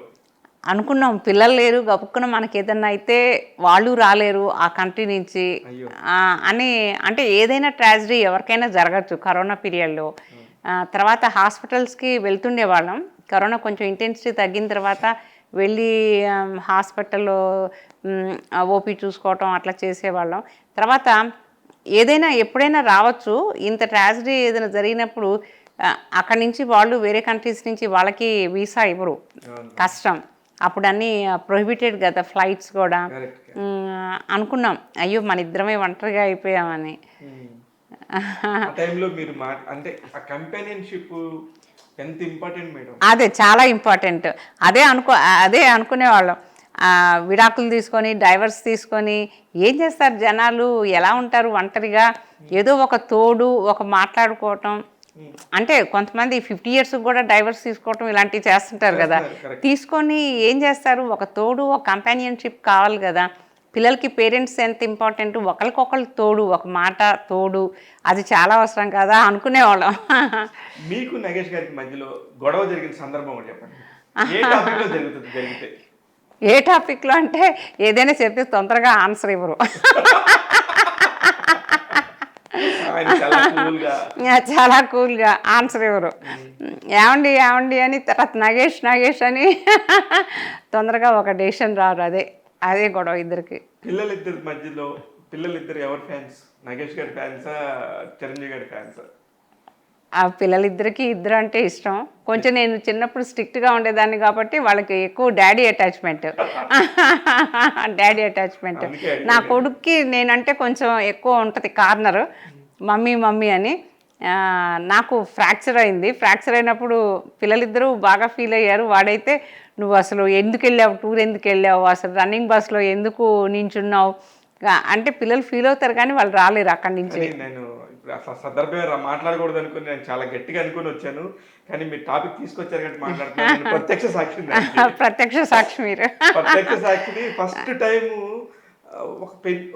అనుకున్నాం, పిల్లలు లేరు, గబుక్కున మనకి ఏదన్నా అయితే వాళ్ళు రాలేరు ఆ కంట్రీ నుంచి అని. అంటే ఏదైనా ట్రాజడీ ఎవరికైనా జరగచ్చు కరోనా పీరియడ్లో. తర్వాత హాస్పిటల్స్కి వెళ్తుండే వాళ్ళం. కరోనా కొంచెం ఇంటెన్సిటీ తగ్గిన తర్వాత వెళ్ళి హాస్పిటల్లో ఓపీ చూసుకోవటం అట్లా చేసేవాళ్ళం. తర్వాత ఏదైనా ఎప్పుడైనా రావచ్చు. ఇంత ట్రాజడీ ఏదైనా జరిగినప్పుడు అక్కడి నుంచి వాళ్ళు వేరే కంట్రీస్ నుంచి వాళ్ళకి వీసా ఇవ్వరు, కష్టం. అప్పుడు అన్నీ ప్రొహిబిటెడ్ కదా ఫ్లైట్స్ కూడా. అనుకున్నాం అయ్యో మన ఇద్దరమే ఒంటరిగా అయిపోయామని. అదే చాలా ఇంపార్టెంట్. అదే అనుకునేవాళ్ళం. విడాకులు తీసుకొని డైవర్స్ తీసుకొని ఏం చేస్తారు జనాలు, ఎలా ఉంటారు ఒంటరిగా. ఏదో ఒక తోడు, ఒక మాట్లాడుకోవటం. అంటే కొంతమంది 50 years కూడా డైవర్స్ తీసుకోవటం ఇలాంటివి చేస్తుంటారు కదా. తీసుకొని ఏం చేస్తారు, ఒక తోడు, ఒక కంపానియన్షిప్ కావాలి కదా. పిల్లలకి పేరెంట్స్ ఎంత ఇంపార్టెంట్, ఒకరికొకరు తోడు, ఒక మాట తోడు, అది చాలా అవసరం కదా అనుకునేవాళ్ళం. మీకు నగేష్ గారికి మధ్యలో గొడవ జరిగిన సందర్భం చెప్పండి. ఏ టాపిక్లో అంటే ఏదైనా చెప్తే తొందరగా ఆన్సర్ ఇవ్వరు. చాలా కూల్గా ఆన్సర్ ఇవ్వరు. ఏమండి అని తర్వాత నగేష్ అని తొందరగా ఒక డెసిషన్ రారు. అదే గొడవ ఇద్దరికి. పిల్లలిద్దరు ఎవరు ఫ్యాన్స్? నగేష్ గారి ఫ్యాన్సా, చిరంజీవి గారి ఫ్యాన్సా? ఆ పిల్లలిద్దరికి ఇద్దరు అంటే ఇష్టం. కొంచెం నేను చిన్నప్పుడు స్ట్రిక్ట్గా ఉండేదాన్ని కాబట్టి వాళ్ళకి ఎక్కువ డాడీ అటాచ్మెంట్. నా కొడుక్కి నేనంటే కొంచెం ఎక్కువ ఉంటుంది కార్నర్, మమ్మీ అని. నాకు ఫ్రాక్చర్ అయింది. ఫ్రాక్చర్ అయినప్పుడు పిల్లలిద్దరూ బాగా ఫీల్ అయ్యారు. వాడైతే నువ్వు అసలు ఎందుకు వెళ్ళావు, టూర్ ఎందుకు వెళ్ళావు, అసలు రన్నింగ్ బస్లో ఎందుకు నించున్నావు అంటే పిల్లలు ఫీల్ అవుతారు కానీ వాళ్ళు రాలేరు అక్కడి నుంచి. నేను అసలు సందర్భంగా మాట్లాడకూడదు అనుకుని నేను చాలా గట్టిగా అనుకుని వచ్చాను, కానీ మీరు టాపిక్ తీసుకొచ్చారు కాబట్టి మాట్లాడుతున్నాను. ప్రత్యక్ష సాక్షి మీరు. ప్రత్యక్ష సాక్షిని ఫస్ట్ టైము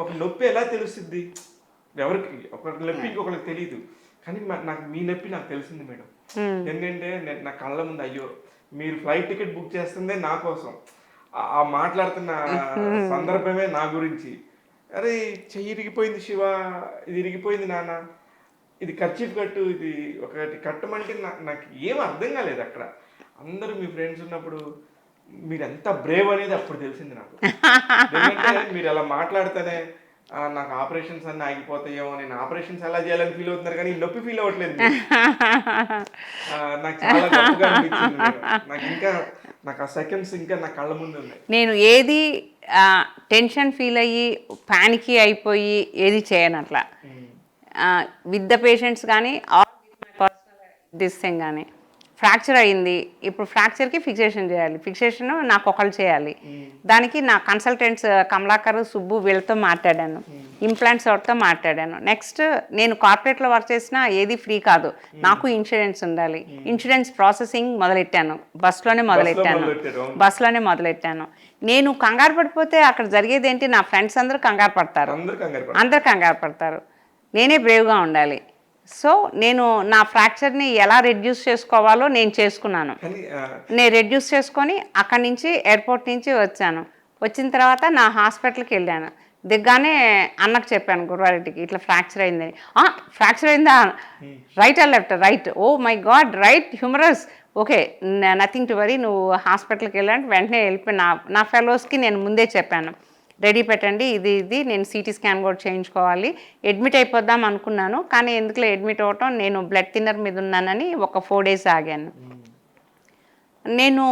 ఒక నొప్పి ఎలా తెలుస్తుంది ఎవరికి, ఒకరికి నొప్పి ఇంకొకరికి తెలియదు, కానీ నాకు మీ నొప్పి నాకు తెలిసింది మేడం. ఎందుకంటే నా కళ్ళ ముందు అయ్యో మీరు ఫ్లైట్ టికెట్ బుక్ చేస్తుందే నా కోసం, ఆ మాట్లాడుతున్న సందర్భమే నా గురించి. అరే చెయ్యి ఇరిగిపోయింది శివ, ఇది ఇరిగిపోయింది నాన్న, ఇది ఖర్చీఫ్ కట్టు, ఇది ఒకటి కట్టమంటే నాకు ఏం అర్థం కాలేదు. అక్కడ అందరూ మీ ఫ్రెండ్స్ ఉన్నప్పుడు మీరు ఎంత బ్రేవ్ అనేది అప్పుడు తెలిసింది నాకు. ఎందుకంటే మీరు అలా మాట్లాడితేనే నాకు ఆపరేషన్స్ అన్నీ ఆగిపోతాయేమో, నేను ఆపరేషన్స్ ఎలా చేయాలని ఫీల్ అవుతున్నారు కానీ నొప్పి ఫీల్ అవ్వట్లేదు. నాకు చాలా గొప్పగా అనిపించింది. నాకు ఆ సెకండ్స్ ఇంకా నా కళ్ళ ముందు ఉన్నాయి. నేను ఏది టెన్షన్ ఫీల్ అయ్యి ప్యానిక్ అయిపోయి ఏది చేయను అట్లా. విత్ ద పేషెంట్స్ కానీ ఆర్ దిస్ థింగ్ కానీ. ఫ్రాక్చర్ అయింది, ఇప్పుడు ఫ్రాక్చర్కి ఫిక్సేషన్ చేయాలి, ఫిక్సేషన్ నాకు ఒకళ్ళు చేయాలి. దానికి నా కన్సల్టెంట్స్ కమలాకర్, సుబ్బు వీళ్ళతో మాట్లాడాను, ఇంప్లాంట్స్ వాటితో మాట్లాడాను. నెక్స్ట్ నేను కార్పొరేట్లో వర్క్ చేసినా ఏది ఫ్రీ కాదు, నాకు ఇన్సూరెన్స్ ఉండాలి. ఇన్సూరెన్స్ ప్రాసెసింగ్ మొదలెట్టాను, బస్సులోనే మొదలెట్టాను. నేను కంగారు పడిపోతే అక్కడ జరిగేది ఏంటి, నా ఫ్రెండ్స్ అందరూ కంగారు పడతారు. నేనే బ్రేవ్గా ఉండాలి. సో నేను నా ఫ్రాక్చర్ని ఎలా రెడ్యూస్ చేసుకోవాలో నేను చేసుకున్నాను. నేను రెడ్యూస్ చేసుకొని అక్కడి నుంచి ఎయిర్పోర్ట్ నుంచి వచ్చాను. వచ్చిన తర్వాత నా హాస్పిటల్కి వెళ్ళాను. దిగ్గానే అన్నకు చెప్పాను, గురువారెడ్డికి ఇట్లా ఫ్రాక్చర్ అయిందని. ఫ్రాక్చర్ అయిందా, right or left? Right. Oh my God, right, humerus, okay, nothing to worry, నువ్వు హాస్పిటల్కి వెళ్ళాలంటే వెంటనే వెళ్ళిపోయి నా ఫెలోస్కి నేను ముందే చెప్పాను, రెడీ పెట్టండి, ఇది నేను సిటీ స్కాన్ కూడా చేయించుకోవాలి, అడ్మిట్ అయిపోద్దాం అనుకున్నాను. కానీ ఎందుకులే అడ్మిట్ అవ్వటం, నేను బ్లడ్ థిన్నర్ మీద ఉన్నానని ఒక 4 days ఆగాను. నేను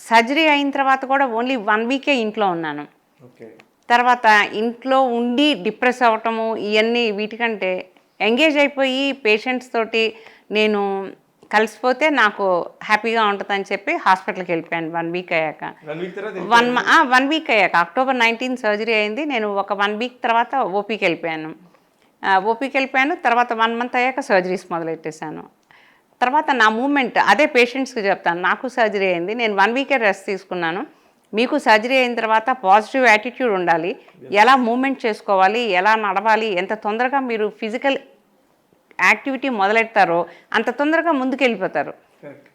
సర్జరీ అయిన తర్వాత కూడా ఓన్లీ 1 week ఇంట్లో ఉన్నాను. తర్వాత ఇంట్లో ఉండి డిప్రెస్ అవ్వటము ఇవన్నీ వీటికంటే ఎంగేజ్ అయిపోయి పేషెంట్స్ తోటి నేను కలిసిపోతే నాకు హ్యాపీగా ఉంటుందని చెప్పి హాస్పిటల్కి వెళ్ళిపోయాను 1 week అయ్యాక. 1 week అయ్యాక October 19 సర్జరీ అయింది. నేను ఒక 1 week తర్వాత ఓపీకి వెళ్ళిపోయాను. తర్వాత 1 month అయ్యాక సర్జరీస్ మొదలెట్టేశాను. తర్వాత నా మూమెంట్ అదే పేషెంట్స్కి చెప్తాను, నాకు సర్జరీ అయింది, నేను 1 week రెస్ట్ తీసుకున్నాను. మీకు సర్జరీ అయిన తర్వాత పాజిటివ్ యాటిట్యూడ్ ఉండాలి, ఎలా మూమెంట్ చేసుకోవాలి, ఎలా నడవాలి, ఎంత తొందరగా మీరు ఫిజికల్ యాక్టివిటీ మొదలెడతారో అంత తొందరగా ముందుకు వెళ్ళిపోతారు.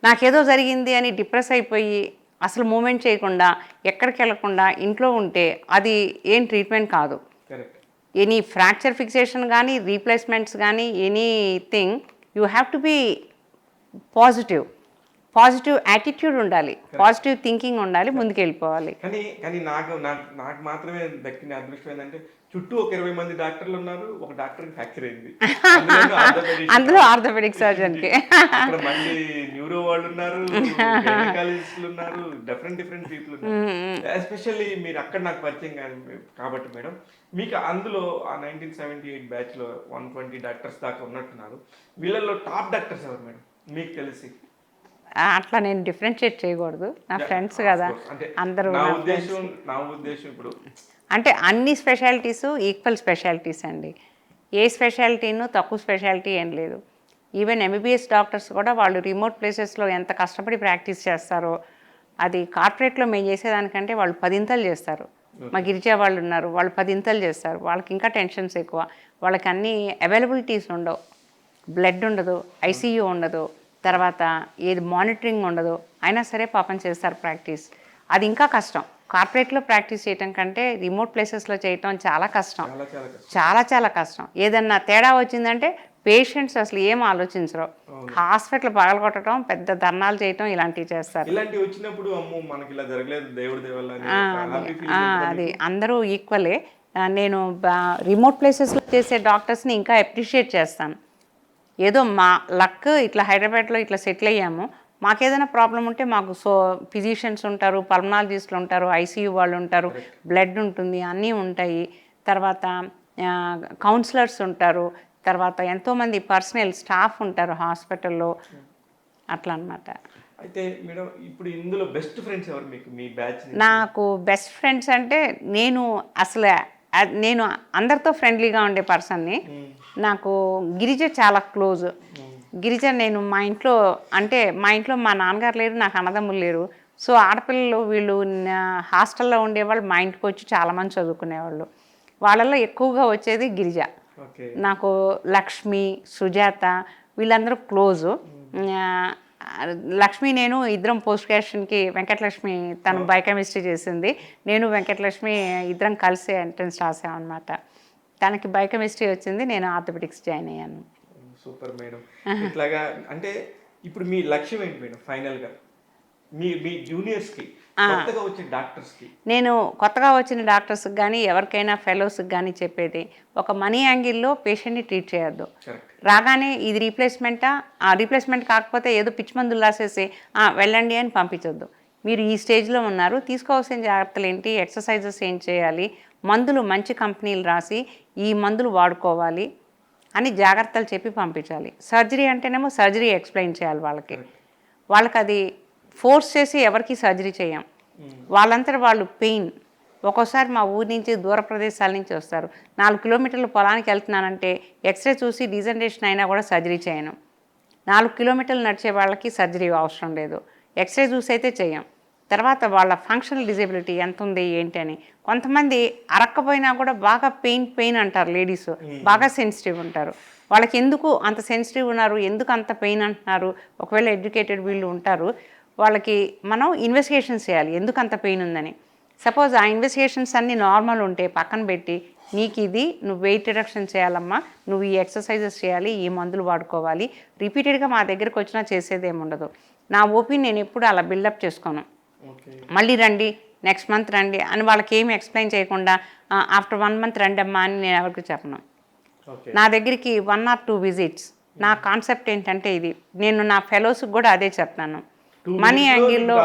నాకేదో జరిగింది అని డిప్రెస్ అయిపోయి అసలు మూమెంట్ చేయకుండా ఎక్కడికి వెళ్ళకుండా ఇంట్లో ఉంటే అది ఏం ట్రీట్మెంట్ కాదు. ఎనీ ఫ్రాక్చర్ ఫిక్సేషన్ కానీ రీప్లేస్మెంట్స్ కానీ anything you have to be positive. Positive attitude ఉండాలి, పాజిటివ్ థింకింగ్ ఉండాలి, ముందుకు వెళ్ళిపోవాలి. కానీ కానీ నాకు మాత్రమే దక్కిన అదృష్టం ఏంటంటే చుట్టూ ఒక 20 మంది డాక్టర్లు ఉన్నారు, ఒక డాక్టర్ ఫ్రాక్చర్ అయింది. అందులో ఆర్థోపెడిక్ సర్జన్కి అక్కడ మళ్ళీ న్యూరో వాళ్ళు ఉన్నారు, గైనకాలజిస్టులు ఉన్నారు, డిఫరెంట్ పీపుల్ ఉన్నారు. ఎస్పెషల్లీ మీరు అక్కడ నాకు పరిచయం కాబట్టి మేడం, మీకు అందులో ఆ 1978 బ్యాచ్ లో 120 డాక్టర్స్ దాకా ఉన్నట్టున్నారు. వీళ్ళల్లో టాప్ డాక్టర్స్ ఎవరు మేడం మీకు తెలిసి? అట్లా నేను డిఫరెన్షియేట్ చేయకూడదు, నా ఫ్రెండ్స్ కదా అందరూ. నా ఉద్దేశం ఇప్పుడు అంటే అన్ని స్పెషాలిటీస్ ఈక్వల్ స్పెషాలిటీస్ అండి, ఏ స్పెషాలిటీను తక్కువ స్పెషాలిటీ ఏం లేదు. ఈవెన్ ఎంబీబీఎస్ డాక్టర్స్ కూడా వాళ్ళు రిమోట్ ప్లేసెస్లో ఎంత కష్టపడి ప్రాక్టీస్ చేస్తారో అది కార్పొరేట్లో మేము చేసేదానికంటే వాళ్ళు 10 ఇంతలు చేస్తారు. మా గిరిజా వాళ్ళు ఉన్నారు, వాళ్ళు 10 ఇంతలు చేస్తారు. వాళ్ళకి ఇంకా టెన్షన్స్ ఎక్కువ, వాళ్ళకి అన్ని అవైలబిలిటీస్ ఉండవు, బ్లడ్ ఉండదు, ఐసీయూ ఉండదు, తర్వాత ఏది మానిటరింగ్ ఉండదు, అయినా సరే పాపం చేస్తారు ప్రాక్టీస్. అది ఇంకా కష్టం, కార్పొరేట్లో ప్రాక్టీస్ చేయటం కంటే రిమోట్ ప్లేసెస్లో చేయటం చాలా కష్టం, చాలా కష్టం. ఏదన్నా తేడా వచ్చిందంటే పేషెంట్స్ అసలు ఏం ఆలోచించరు, హాస్పిటల్ పగలగొట్టడం, పెద్ద ధర్నాలు చేయటం, ఇలాంటివి చేస్తారు. ఇలాంటివి వచ్చినప్పుడు అమ్మో మనకి ఇలా జరగలేదు దేవుడి దేవల్ల అది అందరూ ఈక్వలే. నేను రిమోట్ ప్లేసెస్లో చేసే డాక్టర్స్ని ఇంకా అప్రిషియేట్ చేస్తాను. ఏదో మా లక్ ఇట్లా హైదరాబాద్లో ఇట్లా సెటిల్ అయ్యాము, మాకేదైనా ప్రాబ్లం ఉంటే మాకు ఫిజిషియన్స్ ఉంటారు, పల్మనాలజిస్టులు ఉంటారు, ఐసీయూ వాళ్ళు ఉంటారు, బ్లడ్ ఉంటుంది, అన్నీ ఉంటాయి. తర్వాత కౌన్సిలర్స్ ఉంటారు, తర్వాత ఎంతోమంది పర్సనల్ స్టాఫ్ ఉంటారు హాస్పిటల్లో, అట్లా అనమాట. అయితే మేడం ఇప్పుడు ఇందులో బెస్ట్ ఫ్రెండ్స్ ఎవరు మీకు మీ బ్యాచ్? నాకు బెస్ట్ ఫ్రెండ్స్ అంటే నేను అందరితో ఫ్రెండ్లీగా ఉండే పర్సన్ని. నాకు గిరిజ చాలా క్లోజ్. గిరిజ నేను మా ఇంట్లో మా నాన్నగారు లేరు, నాకు అన్నదమ్ములు లేరు. సో ఆడపిల్లలు వీళ్ళు హాస్టల్లో ఉండేవాళ్ళు మా ఇంటికి వచ్చి చాలామంది చదువుకునేవాళ్ళు. వాళ్ళల్లో ఎక్కువగా వచ్చేది గిరిజ. నాకు లక్ష్మి, సుజాత వీళ్ళందరూ క్లోజు. లక్ష్మి నేను ఇద్దరం పోస్ట్ గ్రాడ్యుయేషన్కి, వెంకటలక్ష్మి తను బయోకెమిస్ట్రీ చేసింది, నేను వెంకటలక్ష్మి ఇద్దరం కలిసి ఎంట్రన్స్ రాసామన్నమాట. తనకి బయోకెమిస్ట్రీ వచ్చింది, నేను ఆర్థోపెడిక్స్ జాయిన్ అయ్యాను. Super madam. ఇట్లాగా అంటే ఇప్పుడు మీ లక్ష్యం ఏంటి మేడం ఫైనల్గా మీ జూనియర్స్కి, కొత్తగా వచ్చిన డాక్టర్స్కి? నేను కొత్తగా వచ్చిన డాక్టర్స్కి కానీ ఎవరికైనా ఫెలోస్కి కానీ చెప్పేది, ఒక మనీ యాంగిల్లో పేషెంట్ని ట్రీట్ చేయొద్దు. రాగానే ఇది రీప్లేస్మెంటా, రీప్లేస్మెంట్ కాకపోతే ఏదో పిచ్చి మందులు రాసేసి వెళ్ళండి అని పంపించొద్దు. మీరు ఈ స్టేజ్లో ఉన్నారు, తీసుకోవాల్సిన జాగ్రత్తలు ఏంటి, ఎక్సర్సైజెస్ ఏం చేయాలి, మందులు మంచి కంపెనీలు రాసి ఈ మందులు వాడుకోవాలి అని జాగ్రత్తలు చెప్పి పంపించాలి. సర్జరీ అంటేనేమో సర్జరీ ఎక్స్ప్లెయిన్ చేయాలి వాళ్ళకి అది ఫోర్స్ చేసి ఎవరికి సర్జరీ చేయం. వాళ్ళంతా వాళ్ళు పెయిన్. ఒక్కోసారి మా ఊరి నుంచి దూర ప్రదేశాల నుంచి వస్తారు, 4 కిలోమీటర్ల పొలానికి వెళ్తున్నానంటే ఎక్స్రే చూసి డీజనరేషన్ అయినా కూడా సర్జరీ చేయను. 4 కిలోమీటర్లు నడిచే వాళ్ళకి సర్జరీ అవసరం లేదు, ఎక్స్రే చూసి అయితే చేయం. తర్వాత వాళ్ళ ఫంక్షనల్ డిజేబిలిటీ ఎంత ఉంది ఏంటి అని. కొంతమంది అరక్కపోయినా కూడా బాగా పెయిన్ అంటారు, లేడీస్ బాగా సెన్సిటివ్ ఉంటారు. వాళ్ళకి ఎందుకు అంత సెన్సిటివ్ ఉన్నారు, ఎందుకు అంత పెయిన్ అంటున్నారు, ఒకవేళ ఎడ్యుకేటెడ్ వీళ్ళు ఉంటారు, వాళ్ళకి మనం ఇన్వెస్టిగేషన్స్ చేయాలి ఎందుకు అంత పెయిన్ ఉందని. సపోజ్ ఆ ఇన్వెస్టిగేషన్స్ అన్నీ నార్మల్ ఉంటే పక్కన పెట్టి, నీకు ఇది నువ్వు వెయిట్ రిడక్షన్ చేయాలమ్మా, నువ్వు ఈ ఎక్సర్సైజెస్ చేయాలి, ఈ మందులు వాడుకోవాలి, రిపీటెడ్గా మా దగ్గరికి వచ్చినా చేసేది ఏముండదు. నా ఓపీని నేను ఎప్పుడు అలా బిల్డప్ చేసుకోను. మళ్ళీ రండి, నెక్స్ట్ మంత్ రండి అని వాళ్ళకి ఏమి ఎక్స్ప్లెయిన్ చేయకుండా ఆఫ్టర్ 1 మంత్ రండి అమ్మా అని నేను ఎవరికి చెప్పను. నా దగ్గరికి 1 or 2 విజిట్స్. నా కాన్సెప్ట్ ఏంటంటే ఇది, నేను నా ఫెలోస్కి కూడా అదే చెప్తాను, మనీ యాంగిల్లో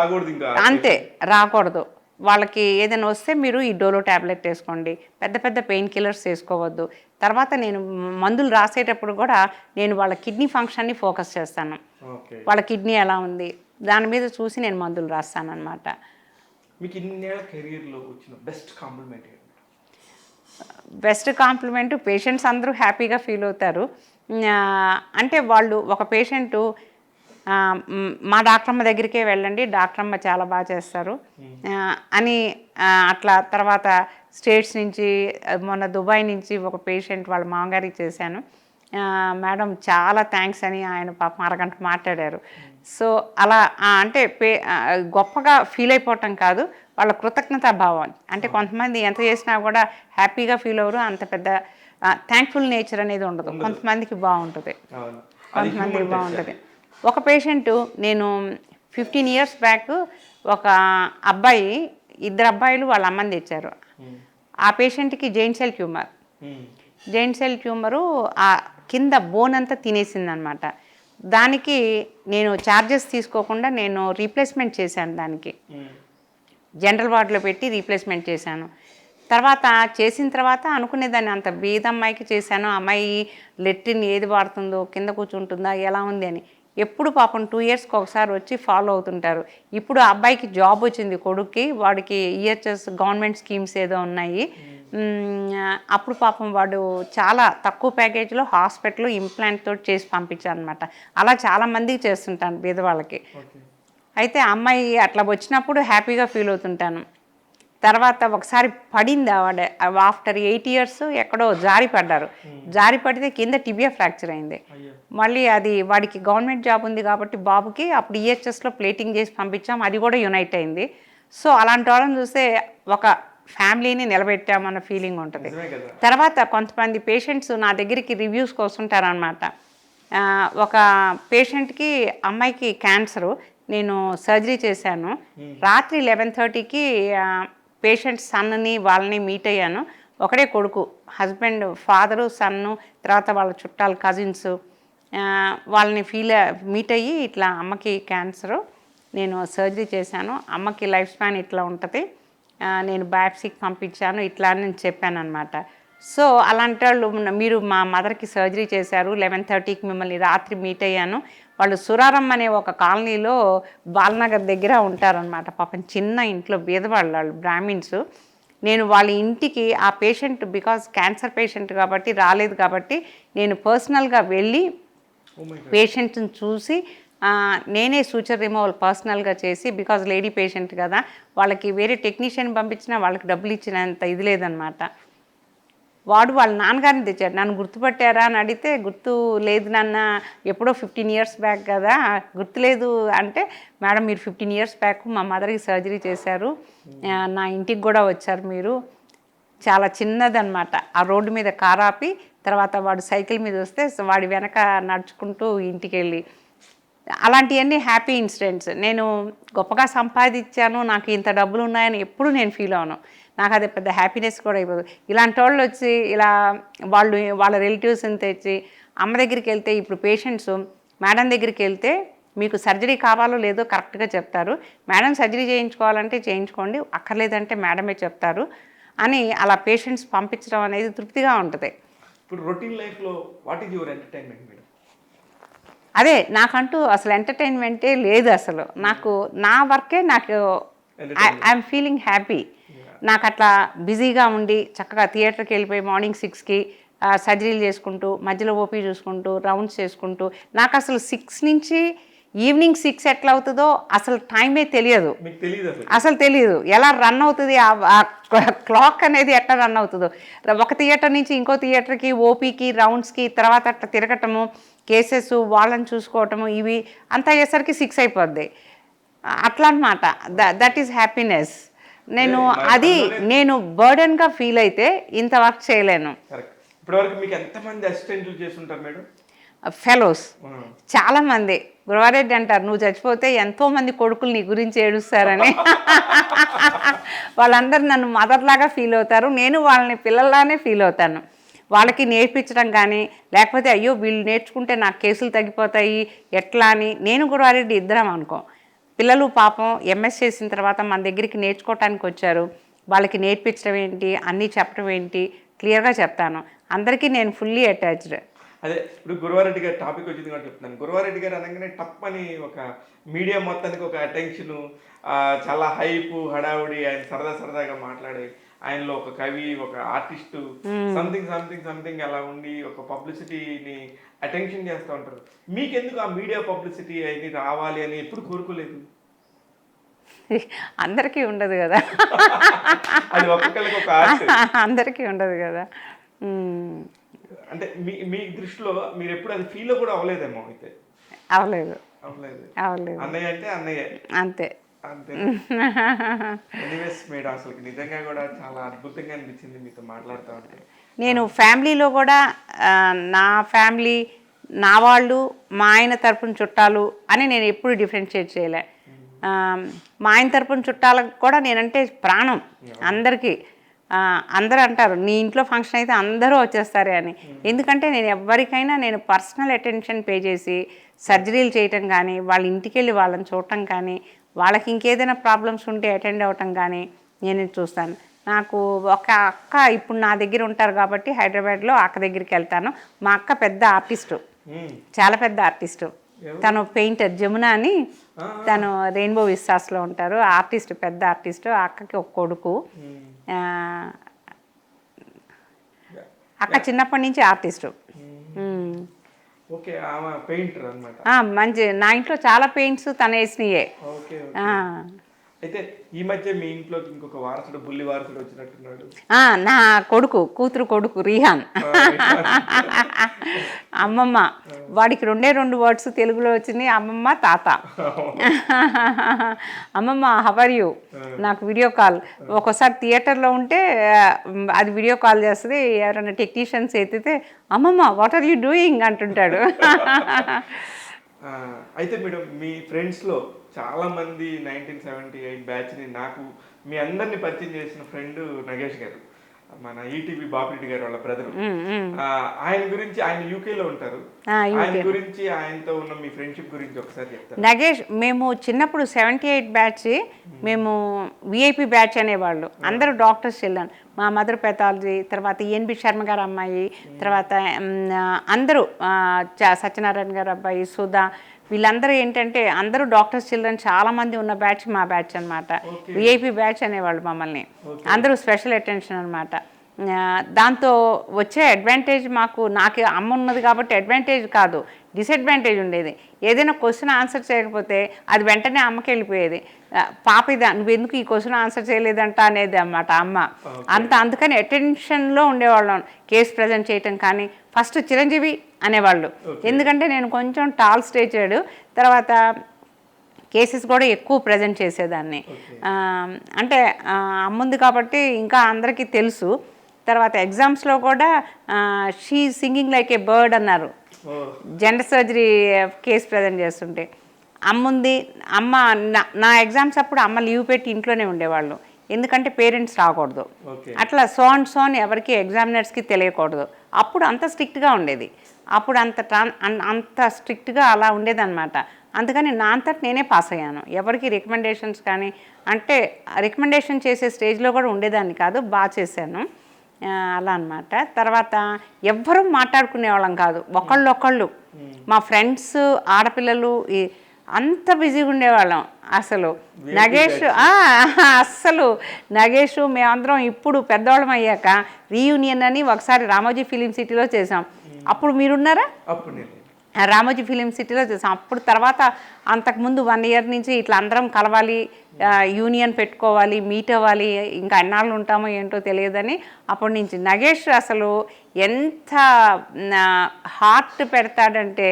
అంతే రాకూడదు. వాళ్ళకి ఏదైనా వస్తే మీరు ఈ డోలో ట్యాబ్లెట్ వేసుకోండి, పెద్ద పెయిన్ కిల్లర్స్ వేసుకోవద్దు. తర్వాత నేను మందులు రాసేటప్పుడు కూడా నేను వాళ్ళ కిడ్నీ ఫంక్షన్ని ఫోకస్ చేస్తాను. వాళ్ళ కిడ్నీ ఎలా ఉంది దాని మీద చూసి నేను మందులు రాస్తాను అనమాట. మీకు ఇన్నేళ్ల కెరీర్లో వచ్చిన best compliment? Best compliment patients అందరూ హ్యాపీగా ఫీల్ అవుతారు. అంటే వాళ్ళు ఒక పేషెంటు మా డాక్టరమ్మ దగ్గరికే వెళ్ళండి, డాక్టరమ్మ చాలా బాగా చేస్తారు అని అట్లా. తర్వాత స్టేట్స్ నుంచి, మొన్న దుబాయ్ నుంచి ఒక పేషెంట్ వాళ్ళ మామగారికి చేశాను, మేడం చాలా థ్యాంక్స్ అని ఆయన పాపం అరగంట మాట్లాడారు. సో అలా అంటే గొప్పగా ఫీల్ అయిపోవటం కాదు, వాళ్ళ కృతజ్ఞతా భావం. అంటే కొంతమంది ఎంత చేసినా కూడా హ్యాపీగా ఫీల్ అవ్వరు, అంత పెద్ద థ్యాంక్ఫుల్ నేచర్ అనేది ఉండదు. కొంతమందికి బాగుంటుంది, కొంతమందికి బాగుంటుంది. ఒక పేషెంటు నేను 15 ఇయర్స్ బ్యాక్ ఒక అబ్బాయి, 2 అబ్బాయిలు వాళ్ళ అమ్మని తెచ్చారు. ఆ పేషెంట్కి giant cell tumour. Giant cell tumour ఆ కింద బోన్ అంతా తినేసిందనమాట. దానికి నేను ఛార్జెస్ తీసుకోకుండా నేను రీప్లేస్మెంట్ చేశాను. దానికి జనరల్ వార్డులో పెట్టి రీప్లేస్మెంట్ చేశాను. చేసిన తర్వాత అనుకునేదాన్ని, అంత బీదమ్మాయికి చేశాను. అమ్మాయి లెట్రిన్ ఏది వాడుతుందో, కింద కూర్చుంటుందా, ఎలా ఉంది అని ఎప్పుడు పాపం 2 ఇయర్స్కి ఒకసారి వచ్చి ఫాలో అవుతుంటారు. ఇప్పుడు ఆ అబ్బాయికి జాబ్ వచ్చింది, కొడుక్కి. వాడికి ఈహెచ్ఎస్ గవర్నమెంట్ స్కీమ్స్ ఏదో ఉన్నాయి. అప్పుడు పాపం వాడు చాలా తక్కువ ప్యాకేజ్లో హాస్పిటల్ ఇంప్లాంట్ తోటి చేసి పంపించాను అనమాట. అలా చాలామందికి చేస్తుంటాను పేదవాళ్ళకి. అయితే అమ్మాయి అట్లా వచ్చినప్పుడు హ్యాపీగా ఫీల్ అవుతుంటాను. తర్వాత ఒకసారి పడింది ఆవిడ, ఆఫ్టర్ 8 ఇయర్స్ ఎక్కడో జారి పడ్డారు. జారి పడితే కింద టిబియా ఫ్రాక్చర్ అయింది. మళ్ళీ అది వాడికి గవర్నమెంట్ జాబ్ ఉంది కాబట్టి బాబుకి అప్పుడు ఈహెచ్ఎస్లో ప్లేటింగ్ చేసి పంపించాం, అది కూడా యునైట్ అయింది. సో అలాంటి వాళ్ళని చూస్తే ఒక ఫ్యామిలీని నిలబెట్టామన్న ఫీలింగ్ ఉంటుంది. తర్వాత కొంతమంది పేషెంట్స్ నా దగ్గరికి రివ్యూస్కి వస్తుంటారనమాట. ఒక పేషెంట్కి, అమ్మాయికి క్యాన్సరు, నేను సర్జరీ చేశాను. రాత్రి 11:30కి పేషెంట్ సన్ని వాళ్ళని మీట్ అయ్యాను. ఒకడే కొడుకు, హస్బెండ్, ఫాదరు, సన్ను, తర్వాత వాళ్ళ చుట్టాలు, కజిన్స్, వాళ్ళని మీట్ అయ్యి ఇట్లా అమ్మకి క్యాన్సరు, నేను సర్జరీ చేశాను, అమ్మకి లైఫ్ స్పాన్ ఇట్లా ఉంటుంది, నేను బయాప్సీకి పంపించాను, ఇట్లా అని నేను చెప్పాను అనమాట. సో అలాంటి వాళ్ళు, మీరు మా మదర్కి సర్జరీ చేశారు, 11:30కి మిమ్మల్ని రాత్రి మీట్ అయ్యాను. వాళ్ళు సురారం అనే ఒక కాలనీలో బాలనగర్ దగ్గర ఉంటారనమాట. పాపం చిన్న ఇంట్లో బీదవాళ్ళు, వాళ్ళు బ్రాహ్మిన్స్. నేను వాళ్ళ ఇంటికి ఆ పేషెంట్, బికాజ్ క్యాన్సర్ పేషెంట్ కాబట్టి రాలేదు కాబట్టి నేను పర్సనల్గా వెళ్ళి పేషెంట్ని చూసి నేనే సూచర్ రిమూవల్ పర్సనల్గా చేసి, బికాజ్ లేడీ పేషెంట్ కదా, వాళ్ళకి వేరే టెక్నీషియన్ పంపించినా వాళ్ళకి డబ్బులు ఇచ్చినంత ఇది లేదనమాట. వాడు వాళ్ళ నాన్నగారిని తెచ్చాడు. నన్ను గుర్తుపట్టారా అని అడిగితే, గుర్తు లేదు నాన్న, ఎప్పుడో 15 ఇయర్స్ బ్యాక్ కదా, గుర్తులేదు అంటే, మేడం మీరు 15 ఇయర్స్ బ్యాక్ మా మదర్కి సర్జరీ చేశారు, నా ఇంటికి కూడా వచ్చారు మీరు. చాలా చిన్నదనమాట. ఆ రోడ్డు మీద కారు ఆపి, తర్వాత వాడు సైకిల్ మీద వస్తే వాడి వెనక నడుచుకుంటూ ఇంటికి వెళ్ళి, అలాంటివన్నీ హ్యాపీ ఇన్సిడెంట్స్. నేను గొప్పగా సంపాదించాను, నాకు ఇంత డబ్బులు ఉన్నాయని ఎప్పుడు నేను ఫీల్ అవను. నాకు అది పెద్ద హ్యాపీనెస్ కూడా అయిపోదు. ఇలాంటి వాళ్ళు వచ్చి ఇలా వాళ్ళ రిలేటివ్స్ని తెచ్చి అమ్మ దగ్గరికి వెళ్తే, ఇప్పుడు పేషెంట్స్ మేడం దగ్గరికి వెళ్తే మీకు సర్జరీ కావాలో లేదో కరెక్ట్గా చెప్తారు, మేడం సర్జరీ చేయించుకోవాలంటే చేయించుకోండి, అక్కర్లేదంటే మేడమే చెప్తారు అని అలా పేషెంట్స్ పంపించడం అనేది తృప్తిగా ఉంటుంది. ఇప్పుడు రొటీన్ లైఫ్లో what is your entertainment madam? అదే నాకంటూ అసలు ఎంటర్టైన్మెంటే లేదు. అసలు నాకు నా వర్కే, నాకు ఐఎమ్ ఫీలింగ్ హ్యాపీ. నాకు అట్లా బిజీగా ఉండి చక్కగా థియేటర్కి వెళ్ళిపోయి మార్నింగ్ 6కి సర్జరీలు చేసుకుంటూ, మధ్యలో ఓపీ చూసుకుంటూ, రౌండ్స్ చేసుకుంటూ, నాకు అసలు 6 నుంచి ఈవినింగ్ 6 ఎట్లా అవుతుందో అసలు టైమే తెలియదు. అసలు తెలియదు ఎలా రన్ అవుతుంది, ఆ క్లాక్ అనేది ఎట్లా రన్ అవుతుందో. ఒక థియేటర్ నుంచి ఇంకో థియేటర్కి, ఓపీకి, రౌండ్స్కి, తర్వాత అట్లా తిరగటము, కేసెస్ వాళ్ళని చూసుకోవటము, ఇవి అంతా అయ్యేసరికి 6 అయిపోద్ది. అట్లా అనమాట. That is happiness. నేను బర్డెన్గా ఫీల్ అయితే ఇంత వర్క్ చేయలేను. ఇప్పటివరకు మీకు ఎంతమంది అసిస్టెంట్లు చేస్తుంటారు మేడం? ఫెలోస్ చాలామంది. గురవారెడ్డి అంటారు, నువ్వు చచ్చిపోతే ఎంతోమంది కొడుకులు నీ గురించి ఏడుస్తారని. వాళ్ళందరూ నన్ను మదర్లాగా ఫీల్ అవుతారు, నేను వాళ్ళని పిల్లల్లానే ఫీల్ అవుతాను. వాళ్ళకి నేర్పించడం కానీ, లేకపోతే అయ్యో వీళ్ళు నేర్చుకుంటే నాకు కేసులు తగ్గిపోతాయి ఎట్లా అని. నేను గురవారెడ్డి ఇద్దరం అనుకో. పిల్లలు పాపం ఎంఎస్ చేసిన తర్వాత మన దగ్గరికి నేర్చుకోవటానికి వచ్చారు, వాళ్ళకి నేర్పించడం ఏంటి, అన్నీ చెప్పడం ఏంటి క్లియర్గా చెప్తాను. అందరికీ నేను ఫుల్లీ అటాచ్డ్. అదే ఇప్పుడు గురవారెడ్డి గారి టాపిక్ వచ్చింది కాబట్టి చెప్తున్నాను. గురవారెడ్డి గారు అనగానే టప్ అని ఒక మీడియా మొత్తానికి ఒక అటెన్షను, చాలా హైపు, హడావుడి, ఆయన సరదాగా మాట్లాడే, ఆయనలో ఒక కవి, ఒక ఆర్టిస్టు, సంథింగ్ అలా ఉండి ఒక పబ్లిసిటీని అటెన్షన్ చేస్తూ ఉంటారు. మీకెందుకు ఆ మీడియా పబ్లిసిటీ అది రావాలి అని ఎప్పుడు కోరుకోలేదు? అందరికీ ఉండదు కదా, అది ఒక్కొక్కరికి ఒక ఆశ. అందరికీ ఉండదు కదా. అంటే మీ దృష్టిలో మీరు ఎప్పుడు అది ఫీల్ కూడా అవ్వలేదేమో? అయితే అవ్వలేదు. అన్నయ్య అంటే అన్నయ్య, అంతే. ఎనీవేస్ మేడం, అసలు నిజంగా కూడా చాలా అద్భుతంగా అనిపించింది మీతో మాట్లాడుతూ ఉంటే. నేను ఫ్యామిలీలో కూడా నా ఫ్యామిలీ, నా వాళ్ళు, మా ఆయన తరపున చుట్టాలు అని నేను ఎప్పుడు డిఫరెన్షియేట్ చేయలే. మా ఆయన తరపున చుట్టాలకు కూడా నేనంటే ప్రాణం అందరికీ. అందరూ అంటారు నీ ఇంట్లో ఫంక్షన్ అయితే అందరూ వచ్చేస్తారే అని. ఎందుకంటే నేను ఎవరికైనా నేను పర్సనల్ అటెన్షన్ పే చేసి సర్జరీలు చేయటం కానీ, వాళ్ళ ఇంటికి వెళ్ళి వాళ్ళని చూడటం కానీ, వాళ్ళకి ఇంకేదైనా ప్రాబ్లమ్స్ ఉంటే అటెండ్ అవ్వటం కానీ నేను చూస్తాను. నాకు ఒక అక్క ఇప్పుడు నా దగ్గర ఉంటారు కాబట్టి హైదరాబాద్లో అక్క దగ్గరికి వెళ్తాను. మా అక్క పెద్ద ఆర్టిస్టు, చాలా పెద్ద ఆర్టిస్టు. తను పెయింటర్ జమున అని, తను రెయిన్బో విస్టాస్లో ఉంటారు. ఆర్టిస్ట్, పెద్ద ఆర్టిస్టు. ఆ అక్కకి ఒక కొడుకు. అక్క చిన్నప్పటి నుంచి ఆర్టిస్టు. మంచి, నా ఇంట్లో చాలా పెయింట్స్ తను వేసినయే. అయితే ఈ మధ్య మీ ఇంట్లో ఇంకొక వారసుడు, బుల్లి వారసుడు వచ్చినట్టున్నాడు. నా కూతురు కొడుకు రిహాన్. అమ్మమ్మ, వాడికి 2 వర్డ్స్ తెలుగులో వచ్చినాయి, అమ్మమ్మ తాత. అమ్మమ్మ హౌ ఆర్ యూ, నాకు వీడియో కాల్. ఒక్కోసారి థియేటర్లో ఉంటే అది వీడియో కాల్ చేస్తుంది. ఎవరైనా టెక్నీషియన్స్ ఎత్తితే అమ్మమ్మ వాట్ ఆర్ యూ డూయింగ్ అంటుంటాడు. అయితే మేడం, మీ ఫ్రెండ్స్లో చాలామంది 1978 బ్యాచ్ని, నాకు మీ అందరినీ పరిచయం చేసిన ఫ్రెండ్ నగేష్ గారు, మన ఈటీవీ బాపిరెడ్డి గారు వాళ్ళ బ్రదరు. ఆయన గురించి, ఆయన యూకేలో ఉంటారు, ఆయన గురించి, ఆయనతో ఉన్న మీ ఫ్రెండ్షిప్ గురించి ఒకసారి చెప్తారు. నగేష్, మేము చిన్నప్పుడు 78 బ్యాచ్, మేము విఐపి బ్యాచ్ అనేవాళ్ళు. అందరూ డాక్టర్స్ చిల్డ్రన్. మా మదర్ పెథాలజీ, తర్వాత ఈఎన్బి శర్మ గారు అమ్మాయి, తర్వాత అందరూ సత్యనారాయణ గారు అబ్బాయి, సుధా, వీళ్ళందరూ ఏంటంటే అందరూ డాక్టర్స్ చిల్డ్రన్ చాలామంది ఉన్న బ్యాచ్ మా బ్యాచ్ అనమాట. విఐపి బ్యాచ్ అనేవాళ్ళు మమ్మల్ని. అందరూ స్పెషల్ అటెన్షన్ అనమాట. దాంతో వచ్చే అడ్వాంటేజ్ నాకు అమ్మ ఉన్నది కాబట్టి అడ్వాంటేజ్ కాదు, డిసడ్వాంటేజ్ ఉండేది. ఏదైనా క్వశ్చన్ ఆన్సర్ చేయకపోతే అది వెంటనే అమ్మకి వెళ్ళిపోయేది. పాప ఇదా, నువ్వెందుకు ఈ క్వశ్చన్ ఆన్సర్ చేయలేదంట అనేది అన్నమాట అమ్మ. అందుకని అటెన్షన్లో ఉండేవాళ్ళం. కేసు ప్రజెంట్ చేయటం కానీ, ఫస్ట్ చిరంజీవి అనేవాళ్ళు. ఎందుకంటే నేను కొంచెం టాల్ స్టేచర్డ్, తర్వాత కేసెస్ కూడా ఎక్కువ ప్రజెంట్ చేసేదాన్ని. అంటే అమ్ముంది కాబట్టి ఇంకా అందరికీ తెలుసు. తర్వాత ఎగ్జామ్స్లో కూడా she singing like A bird అన్నారు, జెండర్ సర్జరీ కేసు ప్రజెంట్ చేస్తుంటే. అమ్మ నా ఎగ్జామ్స్ అప్పుడు అమ్మ లీవ్ పెట్టి ఇంట్లోనే ఉండేవాళ్ళు. ఎందుకంటే పేరెంట్స్ రాకూడదు, అట్లా సోన్ ఎవరికి ఎగ్జామినర్స్కి తెలియకూడదు. అప్పుడు అంత స్ట్రిక్ట్గా ఉండేది, అప్పుడు అంత స్ట్రిక్ట్గా అలా ఉండేదన్నమాట. అందుకని నా అంతటి నేనే పాస్ అయ్యాను. ఎవరికి రికమెండేషన్స్ కానీ, అంటే రికమెండేషన్ చేసే స్టేజ్లో కూడా ఉండేదాన్ని కాదు, బాగా చేశాను అలా అనమాట. తర్వాత ఎవ్వరూ మాట్లాడుకునేవాళ్ళం కాదు, ఒకళ్ళు. మా ఫ్రెండ్స్ ఆడపిల్లలు అంత బిజీగా ఉండేవాళ్ళం. అసలు నగేష్ మేమందరం ఇప్పుడు పెద్దవాళ్ళం అయ్యాక రీయూనియన్ అని ఒకసారి రామోజీ ఫిలిం సిటీలో చేసాం. అప్పుడు మీరున్నారా? రామోజీ ఫిలిం సిటీలో చేసాం. అప్పుడు తర్వాత అంతకుముందు 1 ఇయర్ నుంచి ఇట్లా అందరం కలవాలి, యూనియన్ పెట్టుకోవాలి, మీట్ అవ్వాలి, ఇంకా ఎన్నాళ్ళు ఉంటామో ఏంటో తెలియదని అప్పటి నుంచి నగేష్ అసలు ఎంత హార్ట్ పెడతాడంటే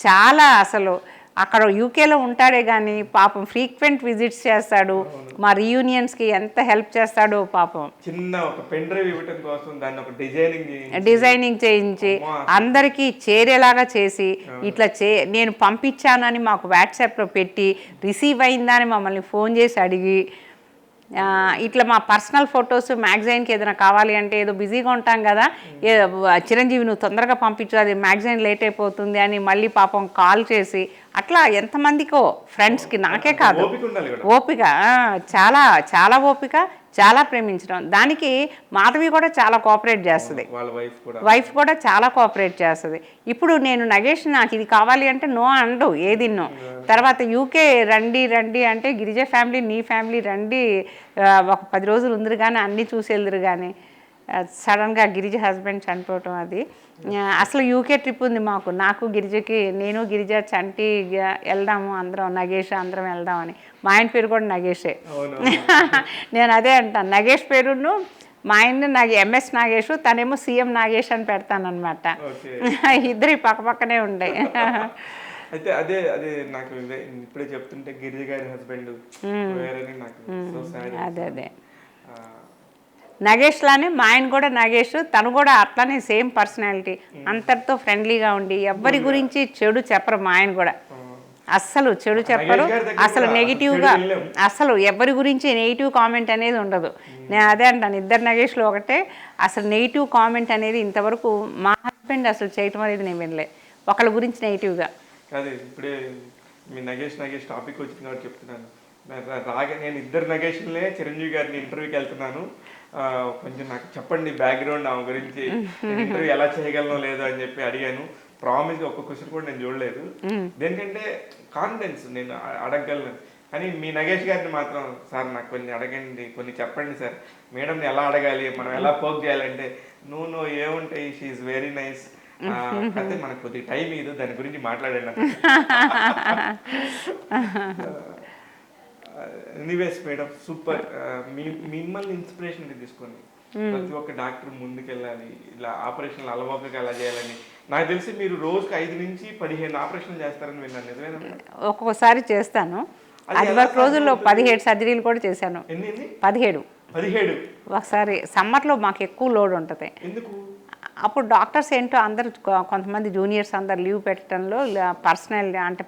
చాలా. అసలు అక్కడ యూకేలో ఉంటాడే కానీ పాపం ఫ్రీక్వెంట్ విజిట్స్ చేస్తాడు. మా రీయూనియన్స్కి ఎంత హెల్ప్ చేస్తాడో పాపం. చిన్న ఒక పెన్ డ్రైవ్ ఇవ్వడం కోసం దాన్ని ఒక డిజైనింగ్ చేయించి అందరికీ చేరేలాగా చేసి ఇట్లా నేను పంపించానని మాకు వాట్సాప్లో పెట్టి, రిసీవ్ అయిందని మమ్మల్ని ఫోన్ చేసి అడిగి, ఇట్లా మా పర్సనల్ ఫొటోస్ మ్యాగజైన్కి ఏదైనా కావాలి అంటే ఏదో బిజీగా ఉంటాం కదా, చిరంజీవి నువ్వు తొందరగా పంపించు, అది మ్యాగజైన్ లేట్ అయిపోతుంది అని మళ్ళీ పాపం కాల్ చేసి, అట్లా ఎంతమందికో ఫ్రెండ్స్,కి నాకే కాదు, ఓపిక, చాలా చాలా ఓపిక, చాలా ప్రేమించడం. దానికి మాధవి కూడా చాలా కోఆపరేట్ చేస్తుంది, వైఫ్ కూడా చాలా కోఆపరేట్ చేస్తుంది. ఇప్పుడు నేను నగేష్ నాకు ఇది కావాలి అంటే నో అండు, ఏది నో. తర్వాత యూకే రండి అంటే గిరిజ ఫ్యామిలీ, నీ ఫ్యామిలీ రండి, ఒక 10 రోజులు ఉందిరు కానీ అన్నీ చూసి వెళ్దురు కానీ సడన్గా గిరిజ హస్బెండ్ చనిపోవటం, అది అసలు యూకే ట్రిప్ ఉంది మాకు, నాకు గిరిజకి, నేను గిరిజ చంటి వెళ్దాము అందరం, నగేష్ అందరం వెళ్దామని. మా ఆయన పేరు కూడా నగేషే. నేను అదే అంటాను, నగేష్ పేరును మా ఆయన నాకు ఎంఎస్ నాగేష్, తనేమో సీఎం నాగేష్ అని పెడతానమాట. ఇద్దరు పక్కపక్కనే ఉండే. అయితే అదే అదే నాకు ఇప్పుడే చెప్తుంటే గిరిజ గారి హస్బెండ్ అదే నగేష్ లానే మా ఆయన కూడా నగేష్, తను కూడా అట్లానే సేమ్ పర్సనాలిటీ, అందరితో ఫ్రెండ్లీగా ఉండి ఎవ్వరి గురించి చెడు చెప్పరు మా ఆయన కూడా. అస్సలు చెడు చెప్పరు, గారి దగ్గర అసలు కూడా నెగిటివ్గా చెడు వెళ్ళాం. అసలు ఎవరి గురించి నెగిటివ్ కామెంట్ అనేది ఉండదు. నేను అదే అంటాను, ఇద్దరు నగేష్లో ఒకటే, అసలు నెగిటివ్ కామెంట్ అనేది ఇంతవరకు మా హస్బెండ్ అసలు చేయటం అనేది నేను వినలే ఒకళ్ళ గురించి నెగిటివ్గా. కాదు ఇప్పుడే మీ నగేష్ టాపిక్ వచ్చింది కాబట్టి చెప్తున్నాను. రాగా నేను ఇద్దరు నగేష్లే చిరంజీవి గారిని ఇంటర్వ్యూకి వెళ్తున్నాను, కొంచెం నాకు చెప్పండి బ్యాక్గ్రౌండ్ ఆమె గురించి, ఇంటర్వ్యూ ఎలా చేయగలనో లేదో అని చెప్పి అడిగాను. ప్రామిస్ ఒక్క క్వశ్చన్ కూడా నేను చూడలేదు, దేనికంటే కాన్ఫిడెన్స్ నేను అడగగలను. కానీ మీ నగేష్ గారిని మాత్రం సార్ నాకు కొన్ని అడగండి, కొన్ని చెప్పండి సార్, మేడంని ఎలా అడగాలి, మనం ఎలా పోక్ చేయాలంటే నువ్వు ఏముంటాయి, షీఈ్ వెరీ నైస్, అయితే మనకు కొద్దిగా టైం ఇది దాని గురించి మాట్లాడాను. Anyways madam super. మిమ్మల్ని ఇన్స్పిరేషన్ తీసుకొని ప్రతి ఒక్క డాక్టర్ ముందుకెళ్ళాలి, ఇలా ఆపరేషన్లు అలవోకగా అలా చేయాలని. నాకు తెలిసి మీరు రోజుకి 5 నుంచి 15 ఆపరేషన్లు చేస్తారని విన్నాను, నిజమేనా? ఒక్కొక్కసారి చేస్తాను. అది వరకు రోజుల్లో 17 సర్జరీలు కూడా చేశాను. ఎన్ని 17 ఒకసారి సమ్మర్లో మాకు ఎక్కువ లోడ్ ఉంటుంది. ఎందుకు? అప్పుడు డాక్టర్స్ ఏంటో అందరూ కొంతమంది జూనియర్స్ అందరు లీవ్ పెట్టడంలో, పర్సనల్ అంటే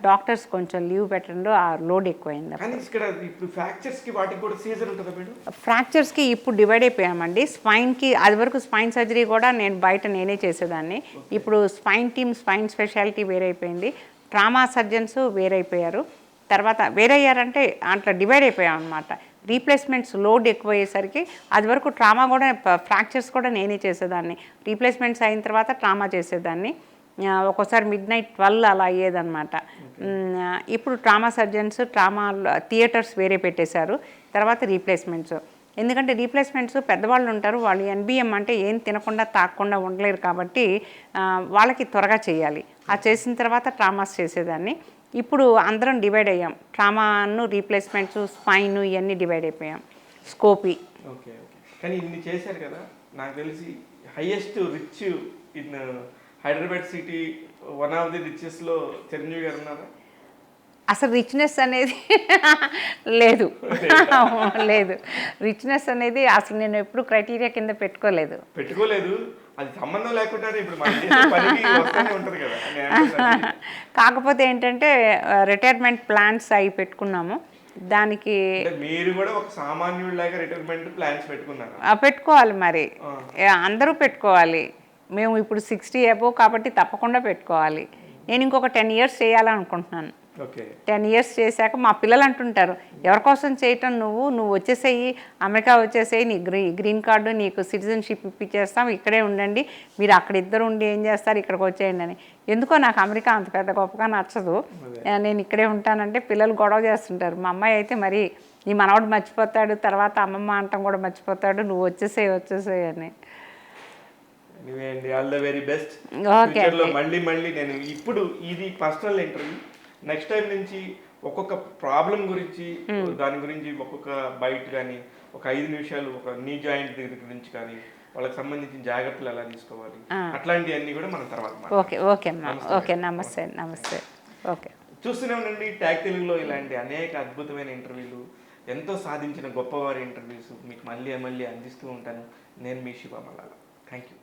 డాక్టర్స్ కొంచెం లీవ్ పెట్టడంలో ఆ లోడ్ ఎక్కువైంది. ఫ్రాక్చర్స్కి ఇప్పుడు డివైడ్ అయిపోయామండి. స్పైన్కి అది వరకు స్పైన్ సర్జరీ కూడా నేనే చేసేదాన్ని. ఇప్పుడు స్పైన్ టీమ్, స్పైన్ స్పెషాలిటీ వేరైపోయింది, ట్రామా సర్జన్స్ వేరైపోయారు. తర్వాత వేరయ్యారంటే అట్లా డివైడ్ అయిపోయాం అనమాట. రీప్లేస్మెంట్స్ లోడ్ ఎక్కువ అయ్యేసరికి అది వరకు ట్రామా కూడా, ఫ్రాక్చర్స్ కూడా నేనే చేసేదాన్ని. రీప్లేస్మెంట్స్ అయిన తర్వాత ట్రామా చేసేదాన్ని. ఒక్కోసారి మిడ్నైట్ 12 అలా అయ్యేదన్నమాట. ఇప్పుడు ట్రామా సర్జన్స్, ట్రామా థియేటర్స్ వేరే పెట్టేశారు. తర్వాత రీప్లేస్మెంట్స్, ఎందుకంటే రీప్లేస్మెంట్స్ పెద్దవాళ్ళు ఉంటారు, వాళ్ళు ఎన్బిఎం అంటే ఏం తినకుండా తాగకుండా ఉండలేరు కాబట్టి వాళ్ళకి త్వరగా చేయాలి. ఆ చేసిన తర్వాత ట్రామాస్ చేసేదాన్ని. ఇప్పుడు అందరం డివైడ్ అయ్యాం, ట్రామాను, రీప్లేస్మెంట్స్, స్పైన్ ఇవన్నీ డివైడ్ అయిపోయాం. స్కోపీ. ఓకే కానీ ఇన్ని చేశారు కదా, నాకు తెలిసి highest rich in Hyderabad city, one of the రిచెస్ట్లో చిరంజీవి గారు ఉన్నారా? అసలు రిచ్నెస్ అనేది లేదు. రిచ్నెస్ అనేది అసలు నేను ఎప్పుడు క్రైటీరియా కింద పెట్టుకోలేదు. అది సంబంధం లేకుండా ఇప్పుడు మనం చేసే పనికి వస్తూనే ఉంటుంది కదా. కాకపోతే ఏంటంటే రిటైర్మెంట్ ప్లాన్స్ అవి పెట్టుకున్నాము. దానికి మీరు కూడా ఒక సామాన్యుడిలాగా రిటైర్మెంట్ ప్లాన్స్ పెట్టుకున్నారు. పెట్టుకోవాలి మరి, అందరూ పెట్టుకోవాలి. మేము ఇప్పుడు 60 అబోవ్ కాబట్టి తప్పకుండా పెట్టుకోవాలి. నేను ఇంకొక 10 years చేయాలనుకుంటున్నాను. 10 years చేశాక మా పిల్లలు అంటుంటారు, ఎవరి కోసం చేయటం, నువ్వు వచ్చేసేయి, అమెరికా వచ్చేసేయి, నీ గ్రీన్ కార్డు, నీకు సిటిజన్షిప్ ఇప్పించేస్తాం, ఇక్కడే ఉండండి, మీరు అక్కడ ఇద్దరు ఉండి ఏం చేస్తారు, ఇక్కడికి వచ్చేయండి అని. ఎందుకో నాకు అమెరికా అంత పెద్ద గొప్పగా నచ్చదు, నేను ఇక్కడే ఉంటానంటే పిల్లలు గొడవ చేస్తుంటారు. మా అమ్మాయి అయితే మరి నీ మనవాడు మర్చిపోతాడు, తర్వాత అమ్మమ్మ అంటాం కూడా మర్చిపోతాడు, నువ్వు వచ్చేసేయి అని. All the very best. మళ్ళీ నేను ఇప్పుడు ఇది పర్సనల్ ఇంటర్వ్యూ, నెక్స్ట్ టైం నుంచి ఒక్కొక్క ప్రాబ్లం గురించి, దాని గురించి ఒక్కొక్క బైట్ కానీ, ఒక 5 నిమిషాలు ఒక నీ జాయింట్ దగ్గర గురించి కానీ, వాళ్ళకి సంబంధించిన జాగ్రత్తలు ఎలా తీసుకోవాలి, అట్లాంటివన్నీ కూడా మనం తర్వాత నమస్తే. ఓకే, చూస్తూనే ఉండండి ట్యాగ్ తెలుగులో. ఇలాంటి అనేక అద్భుతమైన ఇంటర్వ్యూలు, ఎంతో సాధించిన గొప్పవారి ఇంటర్వ్యూస్ మీకు మళ్ళీ అందిస్తూ ఉంటాను. నేను మీ శివ మల్లాల. Thank you.